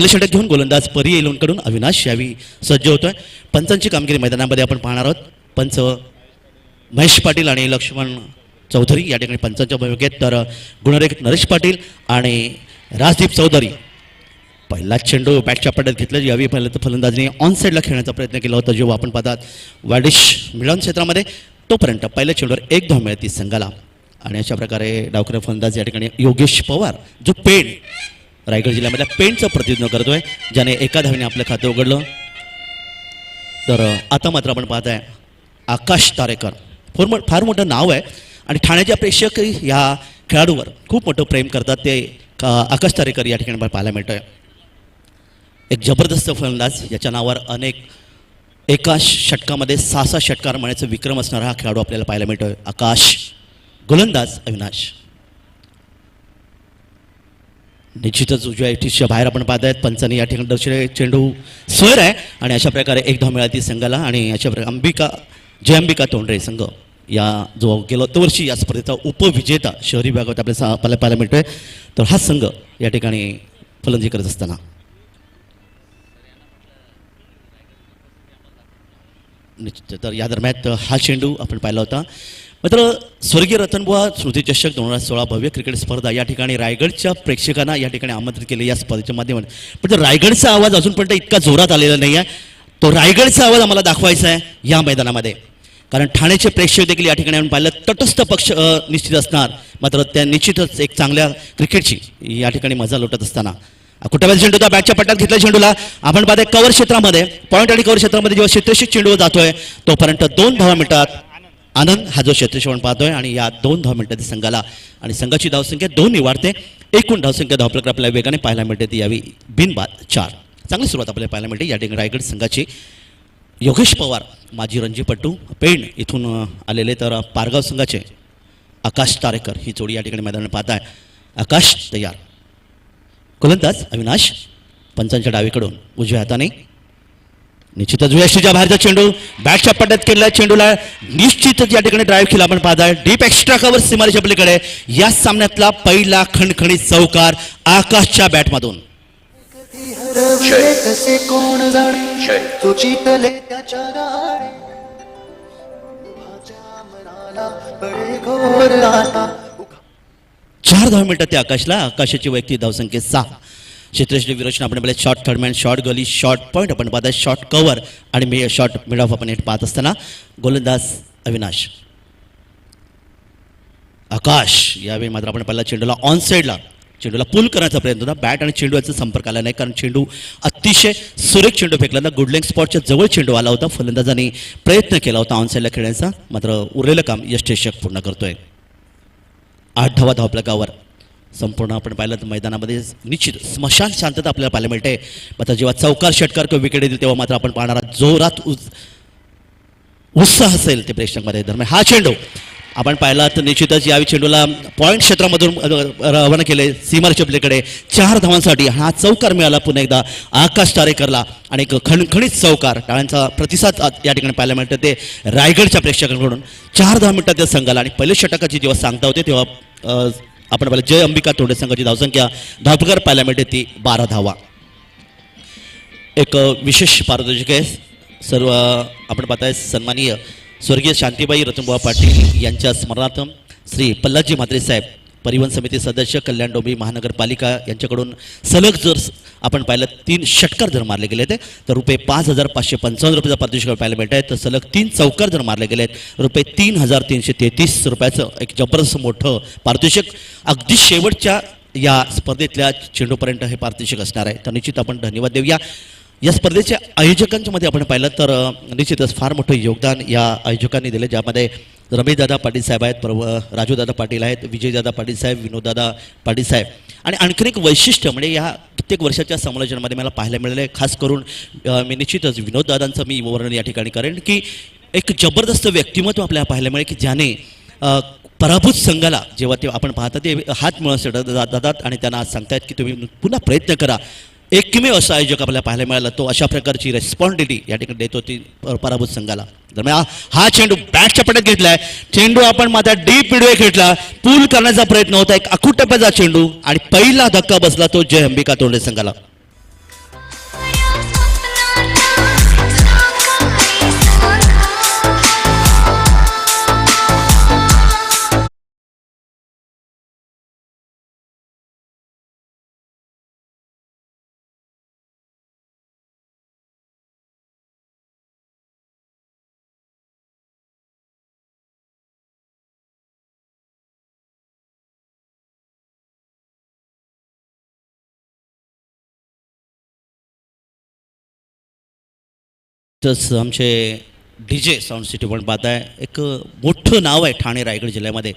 पहिले षटक घेऊन गोलंदाज परी एलोनकडून अविनाश यावी सज्ज होतोय. पंचांची कामगिरी मैदानामध्ये आपण पाहणार आहोत. पंच महेश पाटील आणि लक्ष्मण चौधरी या ठिकाणी पंचांच्या भूमिकेत, तर गुणरेख नरेश पाटील आणि राजदीप चौधरी. पहिला चेंडू बॅटच्या पट्ट्यात घेतला. यावेळी पहिलं तर फलंदाजीने ऑन साईडला खेळण्याचा प्रयत्न केला होता, जेव्हा आपण पाहतात वाडिश मिळवण क्षेत्रामध्ये. तोपर्यंत पहिल्या चेंडूवर 1 धाव मिळते संघाला. आणि अशा प्रकारे डावखुरा फलंदाज या ठिकाणी योगेश पवार, जो पेण रायगड जिल्ह्यामधल्या पेणचं प्रतिनिधित्व करतोय, ज्याने एका धावेने आपलं खातं उघडलं. तर आता मात्र आपण पाहताय आकाश तारेकर. फार मोठं नाव आहे आणि ठाण्याच्या प्रेक्षक या खेळाडूवर खूप मोठं प्रेम करतात. ते आकाश तारेकर या ठिकाणी पाहायला मिळतोय. एक जबरदस्त फलंदाज, याच्या नावावर एका षटकामध्ये 6 षटकार मारण्याचा विक्रम असणारा हा खेळाडू आपल्याला पाहायला मिळतोय आकाश. गोलंदाज अविनाश. निश्चितच उजव्या एटीच्या बाहेर आपण पाहतायत. पंचांनी या ठिकाणी दर्शवले चेंडू स्वर आहे आणि अशा प्रकारे 1 धाव मिळाली संघाला. आणि अशा प्रकारे अंबिका तोंडरे संघ या जो गेलो वर्षी या स्पर्धेचा उपविजेता शहरी विभागात आपल्याला पाहायला मिळतोय. तर हा संघ या ठिकाणी फलंदाजी करत असताना निश्चित, तर या दरम्यान हा चेंडू आपण पाहिला होता. मात्र स्वर्गीय रतनबुवा स्मृती चषक 2016 भव्य क्रिकेट स्पर्धा या ठिकाणी रायगडच्या प्रेक्षकांना या ठिकाणी आमंत्रित केले या स्पर्धेच्या माध्यमातून. पण रायगडचा आवाज अजूनपर्यंत इतका जोरात आलेला नाही आहे. तो रायगडचा आवाज आम्हाला दाखवायचा आहे या मैदानामध्ये, कारण ठाण्याचे प्रेक्षक देखील या ठिकाणी आपण पाहिलं तटस्थ पक्ष निश्चित असणार. मात्र त्या निश्चितच एक चांगल्या क्रिकेटची या ठिकाणी मजा लुटत असताना कुठे चेंडू त्या बॅटच्या पट्ट्यात घेतला. चेंडूला आपण पाहतोय कव्हर क्षेत्रामध्ये, पॉईंट आणि कव्हर क्षेत्रामध्ये जेव्हा क्षेत्ररक्षक चेंडू जातोय तोपर्यंत 2 धावा मिळतात. आनंद हा जो क्षेत्ररक्षक आपण पाहतोय आणि या 2 धावा मिळतात संघाला. आणि संघाची धावसंख्या 2 वाढते. एकूण धावसंख्या धावफलक आपल्याला वेगाने पाहायला मिळते ती यावी बिनबाद 4. चांगली सुरुवात आपल्याला पाहायला मिळते या ठिकाणी रायगड संघाची. योगेश पवार माजी रणजीपट्टू पेण इथून आलेले, तर पारगाव संघाचे आकाश तारेकर ही जोडी या ठिकाणी मैदानात पाहताय. आकाश तयार. गोलंदाज अविनाश पंचांच्या डावीकडून उजव्या हाताने. निश्चितच वेस्टीच्या बाहेरचा चेंडू बॅटच्या पट्ट्यात केलेला. चेंडूला निश्चितच या ठिकाणी ड्राईव्ह केला आपण पाहताय. डीप एक्स्ट्रा कव्हर सीमारेच्या पलीकडे. या सामन्यातला पहिला खणखणीत चौकार आकाशच्या बॅटमधून. चार धाव मिळतात त्या आकाशला. आकाशाची वैयक्तिक धावसंख्या 6. क्षेत्ररक्षक विरोचन आपण पाहिलं शॉर्ट थर्डमॅन, शॉर्ट गली, शॉर्ट पॉईंट आपण पाहताय, शॉर्ट कव्हर आणि शॉर्ट मिड ऑफ आपण हे पाहत असताना गोलंदाज अविनाश. आकाश यावेळी मात्र आपण पाहिला चेंडूला ऑन साईडला चेंडूला पुल करण्याचा प्रयत्न होता. बॅट आणि चेंडू याचा संपर्क आला नाही, कारण चेंडू अतिशय सुरेख चेंडू फेकला. गुड लेग स्पॉटच्या जवळ चेंडू आला होता. फलंदाजांनी प्रयत्न केला होता ऑन साईडला खेळण्याचा, मात्र उरलेलं काम यष्टेशक पूर्ण करतोय. 8 धावा धावफलकावर संपूर्ण आपण पाहिलं तर मैदानामध्ये निश्चित स्मशान शांतता आपल्याला पाहायला मिळते. मात्र जेव्हा चौकार षटकार किंवा विकेट येतील तेव्हा मात्र आपण पाहणारा जोरात उत्साह असेल ते प्रेक्षकांमध्ये. दरम्यान हा चेंडू आपण पाहिला तर निश्चितच यावेळी चेंडूला पॉईंट क्षेत्रामधून रवाना केले सीमारेच्या पलीकडे 4 धावांसाठी. हा चौकार मिळाला पुन्हा एकदा आकाश तारेकरला आणि एक खणखणीत चौकार. टाळ्यांचा प्रतिसाद या ठिकाणी पाहायला मिळतं ते रायगडच्या प्रेक्षकांकडून. 4 धावा मिळतात त्या संघाला. आणि पहिल्या षटकाची जेव्हा सांगता होते तेव्हा आपण पाहिलं जय अंबिका तोंडे संघाची धावसंख्या धावफलकावर पाहायला मिळते ती 12 धावा. एक विशेष पारितोषिक आहे सर्व आपण पाहताय सन्माननीय स्वर्गीय शांतीबाई रतनबुवा पाटील यांच्या स्मरणार्थ श्री पल्लाजी म्हात्रे साहेब परिवहन समिती सदस्य कल्याण डोंबिवली महानगरपालिका यांच्याकडून सलग जर आपण पाहिलं 3 षटकार जर मारले गेले तर रुपये 5,555 रुपयाचा पारितोषिक पाहायला मिळत आहे. तर सलग 3 चौकार जर मारले गेले रुपये 3,333 रुपयाचं एक जबरदस्त मोठं पारितोषिक अगदी शेवटच्या या स्पर्धेतल्या चेंडूपर्यंत हे पारितोषिक असणार आहे. तर निश्चित आपण धन्यवाद देऊया. या स्पर्धेच्या आयोजकांच्या मध्ये आपण पाहिलं तर निश्चितच फार मोठं योगदान या आयोजकांनी दिले, ज्यामध्ये रमेशदादा पाटील साहेब आहेत, राजूदादा पाटील आहेत, विजयदादा पाटील साहेब, विनोददादा पाटील साहेब. आणि आणखीन एक वैशिष्ट्य म्हणजे या प्रत्येक वर्षाच्या समालोचनामध्ये मला पाहायला मिळालं आहे, खास करून मी निश्चितच विनोददादांचं मी वर्णन या ठिकाणी करेन की एक जबरदस्त व्यक्तिमत्व आपल्याला पाहायला मिळेल की ज्याने पराभूत संघाला जेव्हा ते आपण पाहता ते हात मिळवून जातात आणि त्यांना सांगतायत की तुम्ही पुन्हा प्रयत्न करा. एकमेव असा आयोजक आपल्याला पाहायला मिळाला, तो अशा प्रकारची रेस्पॉन्सिबिलिटी या ठिकाणी देत होती पराभूत संघाला. दरम्यान हा चेंडू बॅटच्या पट्ट्यात घेतलाय. चेंडू आपण मात्र डीप मिडवे घेतला, पूल करण्याचा प्रयत्न होता, एक अखूट टप्प्याचा चेंडू आणि पहिला धक्का बसला तो जय अंबिका तोंडे संघाला. तसं आमचे डी जे साऊंड सिटी पण पाहताय एक मोठं नाव आहे ठाणे रायगड जिल्ह्यामध्ये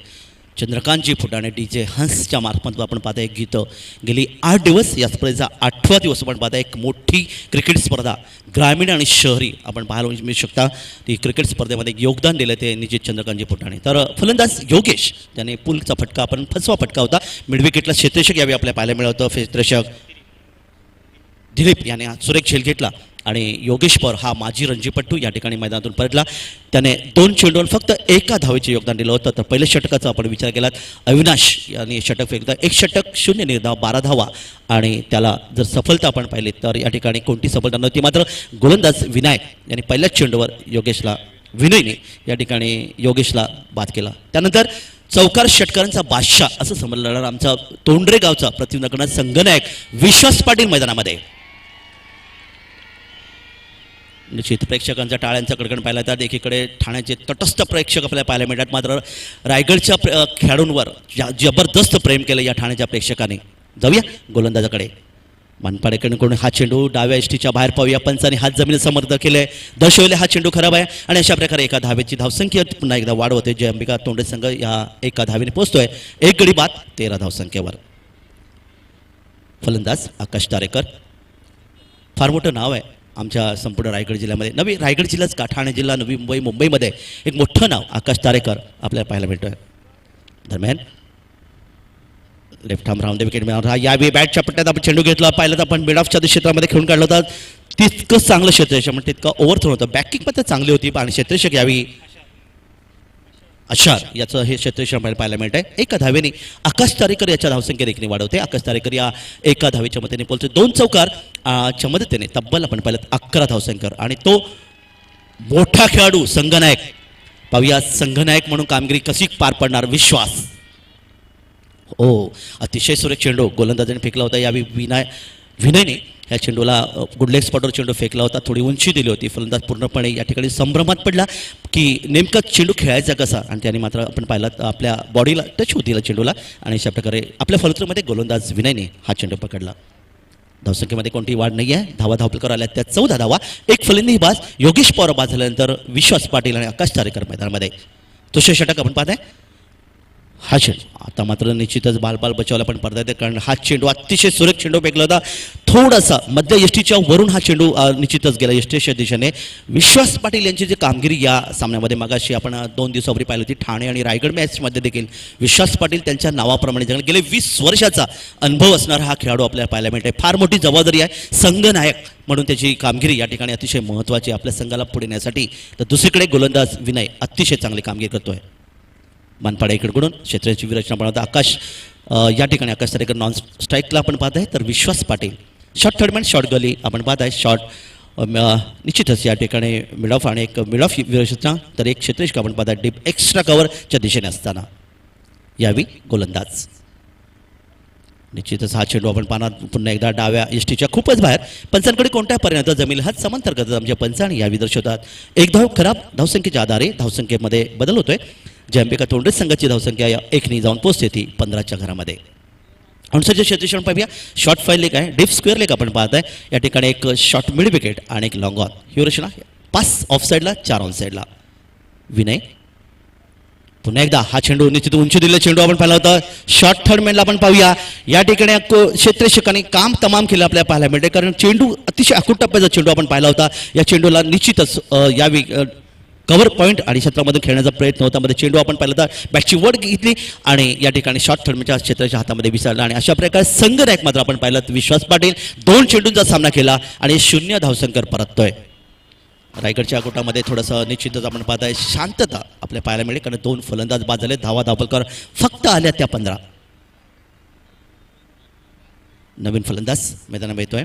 चंद्रकांतजी फुटाणे डी जे हंसच्या मार्फत आपण पाहताय एक गीतं गेली 8 दिवस या स्पर्धेचा 8वा दिवस आपण पाहताय एक मोठी क्रिकेट स्पर्धा ग्रामीण आणि शहरी आपण पाहायला मिळू शकता ती क्रिकेट स्पर्धेमध्ये योगदान दिलं ते निश्चित चंद्रकांतजी फुटाणे तर फलंदाज योगेश त्याने पुलचा फटका आपण फसवा फटका होता मिड विकेटला क्षेत्ररक्षक यावे आपल्याला पाहायला मिळतं क्षेत्ररक्षक दिलीप याने सुरेख झेल घेतला आणि योगेश पवार हा माजी रणजीपट्टू या ठिकाणी मैदानातून परतला त्याने 2 चेंडूवर फक्त एका धावेचे योगदान दिलं होतं तर पहिल्या षटकाचा आपण विचार केलात अविनाश यांनी षटक फेकलं 1 षटक 0 निर्धाव 12 धावा आणि त्याला जर सफलता आपण पाहिली तर या ठिकाणी कोणती सफलता नव्हती मात्र गोलंदाज विनायक यांनी पहिल्याच चेंडूवर योगेशला विनयने या ठिकाणी योगेशला बाद केला त्यानंतर चौकार षटकारांचा बादशाह असं समजलं जाणार आमचा तोंडरे गावचा प्रतिनिधित्व करणारा संघनायक विश्वास पाटील मैदानामध्ये निश्चित प्रेक्षकांच्या टाळ्यांचा कडकड पाहिला तर एकीकडे ठाण्याचे तटस्थ प्रेक्षक आपल्याला पाहायला मिळतात मात्र रायगडच्या खेळाडूंवर जबरदस्त प्रेम केलं या ठाण्याच्या प्रेक्षकांनी जाऊया गोलंदाजाकडे मनपाडेकडून हा चेंडू डाव्या एसटीच्या बाहेर पाहूया पंचाने हात जमीन समर्थ केले दर्शवले हा चेंडू खराब आहे आणि अशा प्रकारे एका धावेची धावसंख्या पुन्हा एकदा वाढवते जय अंबिका तोंडे संघ या एका धावेने पोहोचतोय एक गडी बाद 13 धावसंख्येवर फलंदाज आकाश तारेकर फार मोठं नाव आहे आमच्या संपूर्ण रायगड जिल्ह्यामध्ये नवी रायगड जिल्हाच का ठाणे जिल्हा नवी मुंबईमध्ये एक मोठं नाव आकाश तारेकर आपल्याला पाहायला मिळतोय दरम्यान left arm round the wicket मिळाला यावेळी बॅटच्या पट्ट्यात आपण चेंडू घेतला पाहिलं तर आपण मिड ऑफच्या क्षेत्रामध्ये खेळून काढलं होतं तितकं चांगलं क्षेत्ररक्षक म्हणजे तितकं ओव्हर थ्रो होतं बॅकिंग पण चांगली होती आणि क्षेत्ररक्षक यावेळी अशार याचं हे क्षेत्ररक्षण पाहायला मिळत आहे एका धावेने आकाश तारेकर याच्या धावसंख्या देखील वाढवते आकाश तारेकर या एका धावेच्या मदतीने बोलते 2 चौकार च्या मदतीने तब्बल आपण पाहिलं 11 धावसंख्येवर आणि तो मोठा खेळाडू संघनायक पाहूया संघनायक म्हणून कामगिरी कशी पार पडणार विश्वास अतिशय सुरेख चेंडू गोलंदाजाने फेकला होता यावेळी विनयने ह्या चेंडूला गुडलेग स्पॉटवर चेंडू फेकला होता थोडी उंची दिली होती फलंदाज पूर्णपणे या ठिकाणी संभ्रमात पडला की नेमका चेंडू खेळायचा कसा आणि त्याने मात्र आपण पाहिलं आपल्या बॉडीला टच होती चेंडूला आणि अशा प्रकारे आपल्या फलंदाजीमध्ये गोलंदाज विनयने हा चेंडू पकडला धावसंख्येमध्ये कोणती वाढ नाही आहे धावा आल्या त्या 14 धावा एक फलंदाजी बाज योगेश पवार बाद झाल्यानंतर विश्वास पाटील आणि आकाश तारेकर मैदानामध्ये दुसरे षटक आपण पाहताय हा चेंडू आता मात्र निश्चितच बालबाल बचावला पण पडता येते कारण हा चेंडू अतिशय सुरेख चेंडू फेकला होता थोडासा मध्य एसटीच्या वरून हा चेंडू निश्चितच गेला एसटीच्या दिशेने विश्वास पाटील यांची जी कामगिरी या सामन्यामध्ये मागाशी आपण 2 दिवसापूर्वी पाहिली होती ठाणे आणि रायगड मॅचमध्ये देखील विश्वास पाटील त्यांच्या नावाप्रमाणे जगले गेले 20 वर्षाचा अनुभव असणारा हा खेळाडू आपल्याला पाहायला मिळते फार मोठी जबाबदारी आहे संघनायक म्हणून त्याची कामगिरी या ठिकाणी अतिशय महत्त्वाची आपल्या संघाला पुढे नेण्यासाठी तर दुसरीकडे गोलंदाज विनय अतिशय चांगली कामगिरी करतोय मनपाडे इकडून क्षेत्राची विरचना बनवता आकाश या ठिकाणी आकाश तारेकर नॉन स्ट्राईकला आपण पाहत आहे तर विश्वास पाटील शॉर्ट थर्डमॅन शॉर्ट गली आपण पाहत आहे शॉर्ट निश्चितच या ठिकाणी मिड ऑफ आणि एक मिड ऑफ विरचना तर एक क्षेत्ररक्षक आपण पाहत आहे डीप एक्स्ट्रा कव्हरच्या दिशेने असताना यावी गोलंदाज निश्चितच हा चेंडू आपण पाहणार पुन्हा एकदा डाव्या एसटीच्या खूपच बाहेर पंचांकडे कोणत्या पर्यंत जमील हा समांतर करतात आमच्या पंचांनी यावी दर्शवतात एक धाव खराब धावसंख्येच्या आधारे धावसंख्येमध्ये बदल होतोय जय अंबिका तोंडे संघाची धावसंख्या या 1 जाऊन पोहोचते ती 15च्या घरामध्ये अणसाचे क्षेत्रक्षण पाहूया शॉर्ट फाईल लेक आहे डीप स्क्वेअर लेक आपण पाहत आहे या ठिकाणी एक शॉर्ट मिड विकेट आणि एक लॉंग ऑन ही रचना 5 ऑफ साईडला 4 ऑन साईडला विनय पुन्हा एकदा हा चेंडू निश्चित उंची दिलेला चेंडू आपण पाहिला होता शॉर्ट थर्ड मॅनला आपण पाहूया या ठिकाणी क्षेत्ररक्षकांनी काम तमाम केलं आपल्याला पाहायला मिळते कारण चेंडू अतिशय आखूट टप्प्याचा चेंडू आपण पाहिला होता या चेंडूला निश्चितच यावी कव्हर पॉईंट आणि क्षेत्रामध्ये खेळण्याचा प्रयत्न होता मध्ये चेंडू आपण पाहिला तर बॅटची वड घेतली आणि या ठिकाणी शॉर्ट थर्डच्या क्षेत्राच्या हातामध्ये विसरला आणि अशा प्रकारे संघनायक मात्र आपण पाहिलं विश्वास पाटील 2 चेंडूंचा सामना केला आणि 0 धावसंख्येवर परततोय रायगडच्या गोटामध्ये थोडंसं निश्चितच आपण पाहताय शांतता आपल्याला पाहायला मिळेल कारण 2 फलंदाज बाद झाले धावा धावपलकर फक्त आल्या त्या 15 नवीन फलंदाज मैदानात येतोय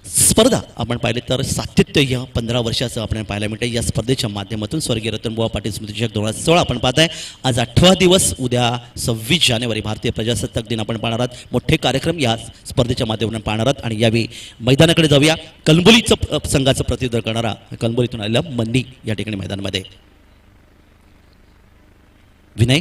स्पर्धा आपण पाहिले तर सातत्य या 15 वर्षाचं आपल्याला पाहायला मिळते या स्पर्धेच्या माध्यमातून स्वर्गीय रतनबुवा पाटील स्मृतिचषक 2016 आपण पाहताय आज 8वा दिवस उद्या 26 जानेवारी भारतीय प्रजासत्ताक दिन आपण पाहणार आहात मोठे कार्यक्रम या स्पर्धेच्या माध्यमातून पाहणार आहात आणि यावेळी मैदानाकडे जाऊया कलंबोलीचं संघाचं प्रतिनिधित्व करणारा कलंबोलीतून आलेला मन्नी या ठिकाणी मैदानामध्ये विनय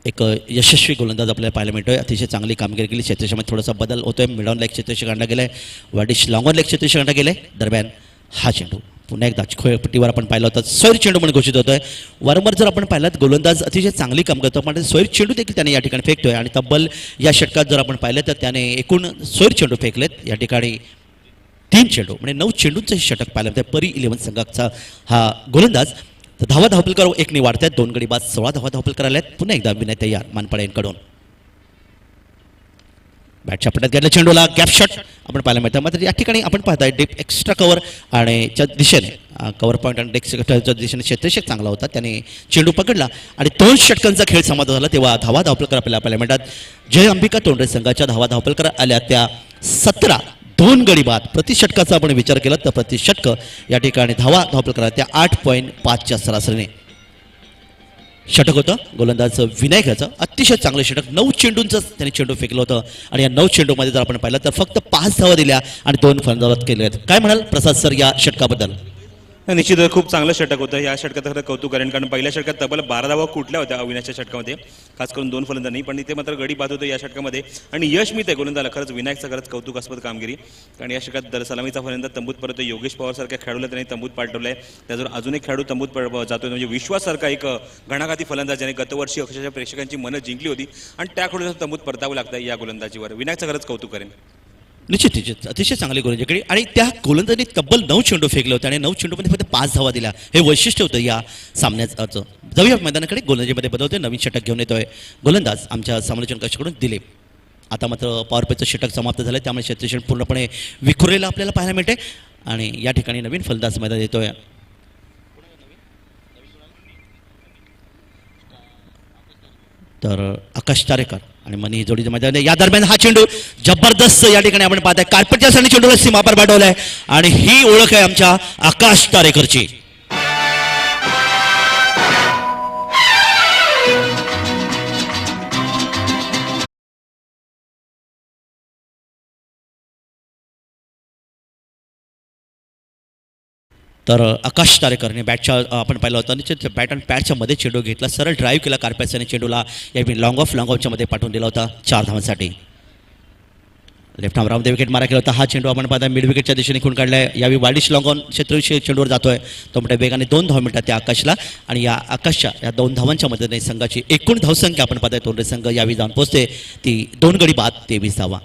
एक यशस्वी गोलंदाज आपल्याला पाहायला मिळतोय अतिशय चांगली कामगिरी केली क्षेत्रक्षेत्रामध्ये थोडासा बदल होतोय मिड ऑन लेग क्षेत्रक्षक आणला गेलाय वाडिश लॉंग ऑन लेग क्षेत्रक्षक आणला गेलाय दरम्यान हा चेंडू पुन्हा एकदा खेळपट्टीवर आपण पाहिलं होतं स्वैर चेंडू म्हणून घोषित होतोय. वारंवार जर आपण पाहिलं गोलंदाज अतिशय चांगली काम करतो, पण स्वैर चेंडू देखील त्याने या ठिकाणी फेकतोय आणि तब्बल या षटकात जर आपण पाहिलं तर त्याने एकूण स्वैर चेंडू फेकलेत या ठिकाणी 3 चेंडू म्हणजे 9 चेंडूंचं षटक पाहिलं तर परी 11 संघाचा हा गोलंदाज. तर धावा धावपलकर 1 ने वाढतात, 2 गडी बाद 16 धावा धावपलकर आल्यात. पुन्हा एकदा विनय तयार मानपाडे यांकडून बॅटच्या पट्ट्यात गेल्या चेंडूला गॅप शॉट आपण पाहायला मिळतं. मात्र या ठिकाणी आपण पाहताय डीप एक्स्ट्रा कव्हर आणि च्या दिशेने कव्हर पॉईंट आणि डेक्सच्या दिशेने क्षेत्ररक्षक चांगला होता, त्याने चेंडू पकडला आणि 2 षटकांचा खेळ समाप्त झाला. तेव्हा धावा धावपलकर आपल्याला पाहायला मिळतात. जय अंबिका तोंडरे संघाच्या धावा धावपलकर आल्या त्या 17, 2 गडी बाद. प्रति षटकाचा आपण विचार केला तर प्रति षटक या ठिकाणी धावा धावपलकर त्या 8.5च्या सरासरीने षटक होतं गोलंदाज विनायकाचं. अतिशय चांगलं षटक, 9 चेंडूंचं त्याने चेंडू फेकलं होतं आणि या 9 चेंडूमध्ये जर आपण पाहिलं तर फक्त 5 धावा दिल्या आणि 2 फलंदाज केले आहेत. काय म्हणाल प्रसाद सर या षटकाबद्दल? निश्चितच खूप चांगलं षटक होतं. या षटकात खरं कौतुक करेन, कारण पहिल्या षटकात तब्बल 12 धावा कुठल्या होत्या अविनाशच्या षटकामध्ये, खास करून 2 फलंदाज नाही, पण इथे मात्र गडी बाद होतं या षटकामध्ये आणि यश मिळते गोलंदाजला. खरंच विनायकचं खरंच कौतुकास्पद कामगिरी, कारण या षटकात सलामीचा फलंदाज तंबूत परत योगेश पवारसारख्या खेळाडूला त्यांनी तंबूत पाठवलंय. त्याच्यावर अजून एक खेळाडू तंबूत जातोय, म्हणजे विश्वासारखा एक घणाघाती फलंदाज ज्याने गतवर्षी अक्षरशः प्रेक्षकांची मनं जिंकली होती आणि त्याकडून तंबूत परतावं लागतं या गोलंदाजीवर. विनायकचं खरंच कौतुक करेन. निश्चित अतिशय चांगली गोलंदाजी आणि त्या गोलंदाजीने तब्बल 9 चेंडू फेकले होते आणि 9 चेंडूमध्ये फक्त 5 धावा दिल्या. हे वैशिष्ट्य होतं या सामन्याचं. जाऊया मैदानाकडे. गोलंदाजीमध्ये बदलतोय, नवीन षटक घेऊन येतोय गोलंदाज आमच्या समालोचन कक्षाकडून दिलीप. आता मात्र पॉवर प्लेचं षटक समाप्त झालं, त्यामुळे क्षेत्ररक्षण पूर्णपणे विखुरलेलं आपल्याला पाहायला मिळते आणि या ठिकाणी नवीन फलंदाज मैदान येतोय. तर आकाश तारेकर आणि मनी जोडीचं मैदान या दरम्यान हा चेंडू जबरदस्त या ठिकाणी आपण पाहताय कार्पेटच्या सणी चेंडूला सीमापार पाठवलाय आणि ही ओळख आहे आमच्या आकाश तारेकरची. तर आकाश तारेकरने बॅटच्या आपण पाहिलं होतं निश्चित बॅट आणि पॅडच्या मध्ये चेंडू घेतला, सरळ ड्राईव्ह केला कार्पेटने चेंडूला यावेळी लॉंग ऑफच्या मध्ये पाठवून दिला होता 4 धावांसाठी. लेफ्ट आर्म राऊंड विकेट मारा केला होता. हा चेंडू आपण पाहता मिड विकेटच्या दिशेने खून काढलाय. यावेळी वार्डिश लॉंग ऑन क्षेत्रविषयी चेंडूवर जातोय, तो म्हणजे वेगाने 2 धावा मिळतात त्या आकाशला आणि या आकाशच्या या 2 धावांच्या मदतीने संघाची एकूण धावसंख्या आपण पाहताय तोंडरे संघ यावेळी जाऊन पोहोचते ती 2 गडी बाद 23 धावा.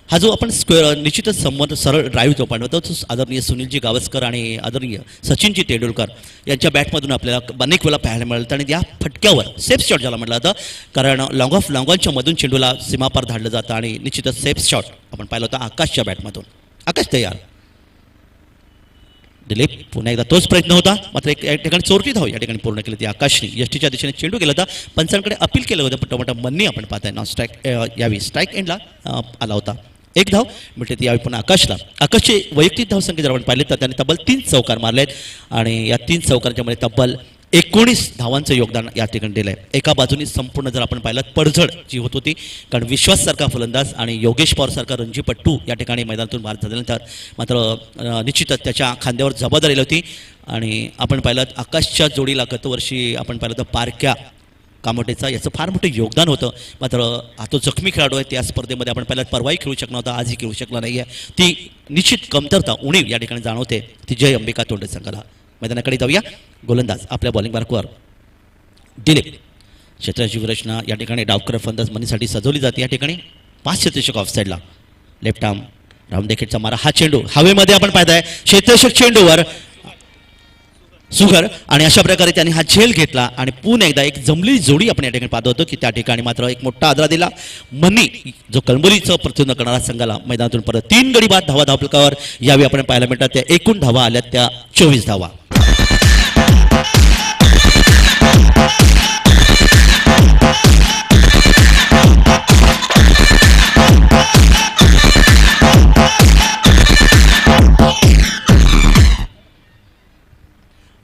हा जो आपण स्क्वेअर निश्चितच संबंध सरळ ड्राईव्ह जो पाठवतो तो आदरणीय सुनीलजी गावस्कर आणि आदरणीय सचिनजी तेंडुलकर यांच्या बॅटमधून आपल्याला अनेक वेळा पाहायला मिळतं आणि या फटक्यावर सेफ शॉट ज्याला म्हटलं जातं, कारण लॉंग ऑनच्या मधून चेंडूला सीमापार धाडलं जातं आणि निश्चितच सेफ शॉट आपण पाहिलं होतं आकाशच्या बॅटमधून. आकाश तयार. दिलीप पुन्हा एकदा तोच प्रयत्न होता, मात्र एक ठिकाणी चोरटी धाव या ठिकाणी पूर्ण केली ती आकाशने. यष्टीच्या दिशेने चेंडू गेला होता, पंचांकडे अपील केलं होतं, पण टोमॅटो मन्नी आपण पाहताय नॉन स्ट्राईक यावी स्ट्राईक एंडला आला होता. 1 धाव मिळते ती यावेळी पुन्हा आकाशला. आकाशची वैयक्तिक धावसंख्या जर आपण पाहिले तर त्याने तब्बल 3 चौकार मारलेत आणि या 3 चौकारांच्या मध्ये तब्बल 19 धावांचं योगदान या ठिकाणी दिलं आहे. एका बाजूने संपूर्ण जर आपण पाहिलं पडझड जी होत होती, कारण विश्वाससारखा फलंदाज आणि योगेश पवारसारखा रणजीपट्टू या ठिकाणी मैदानातून बाहेर झाल्यानंतर मात्र निश्चितच त्याच्या खांद्यावर जबाबदारी आली होती आणि आपण पाहिलं आकाशच्या जोडीला गतवर्षी आपण पाहिलं तर पारख्या कामोटेचा याचं फार मोठं योगदान होतं. मात्र हा तो जखमी खेळाडू आहे, त्या स्पर्धेमध्ये आपण पहिल्यात परवाही खेळू शकला होता, आजही खेळू शकला नाही आहे. ती निश्चित कमतरता उणीव या ठिकाणी जाणवते ती जय अंबिका तोंडरे संघाला. मैदानाकडे जाऊया. गोलंदाज आपल्या बॉलिंग मार्कवर दिलीप. क्षेत्राची रचना या ठिकाणी डावकर फलंदाज मनीसाठी सजवली जाते. या ठिकाणी 5 क्षेत्ररक्षक ऑफसाईडला. लेफ्ट आर्म राऊंड विकेटचा मारा. हा चेंडू हवेमध्ये आपण पाहताय क्षेत्ररक्षक चेंडूवर सुगर आणि अशा प्रकारे त्यांनी हा झेल घेतला आणि पुन्हा एकदा एक जमलेली जोडी आपण या ठिकाणी पाहत होतो की त्या ठिकाणी मात्र एक मोठा आदरा दिला मनी जो कळंबोलीचं प्रतिनिधित्व करणारा संघाला मैदानातून परत 3 गडी बाद धावा धावपलकावर यावेळी आपण पाहायला मिळतात. त्या एकूण धावा आल्या त्या 24 धावा.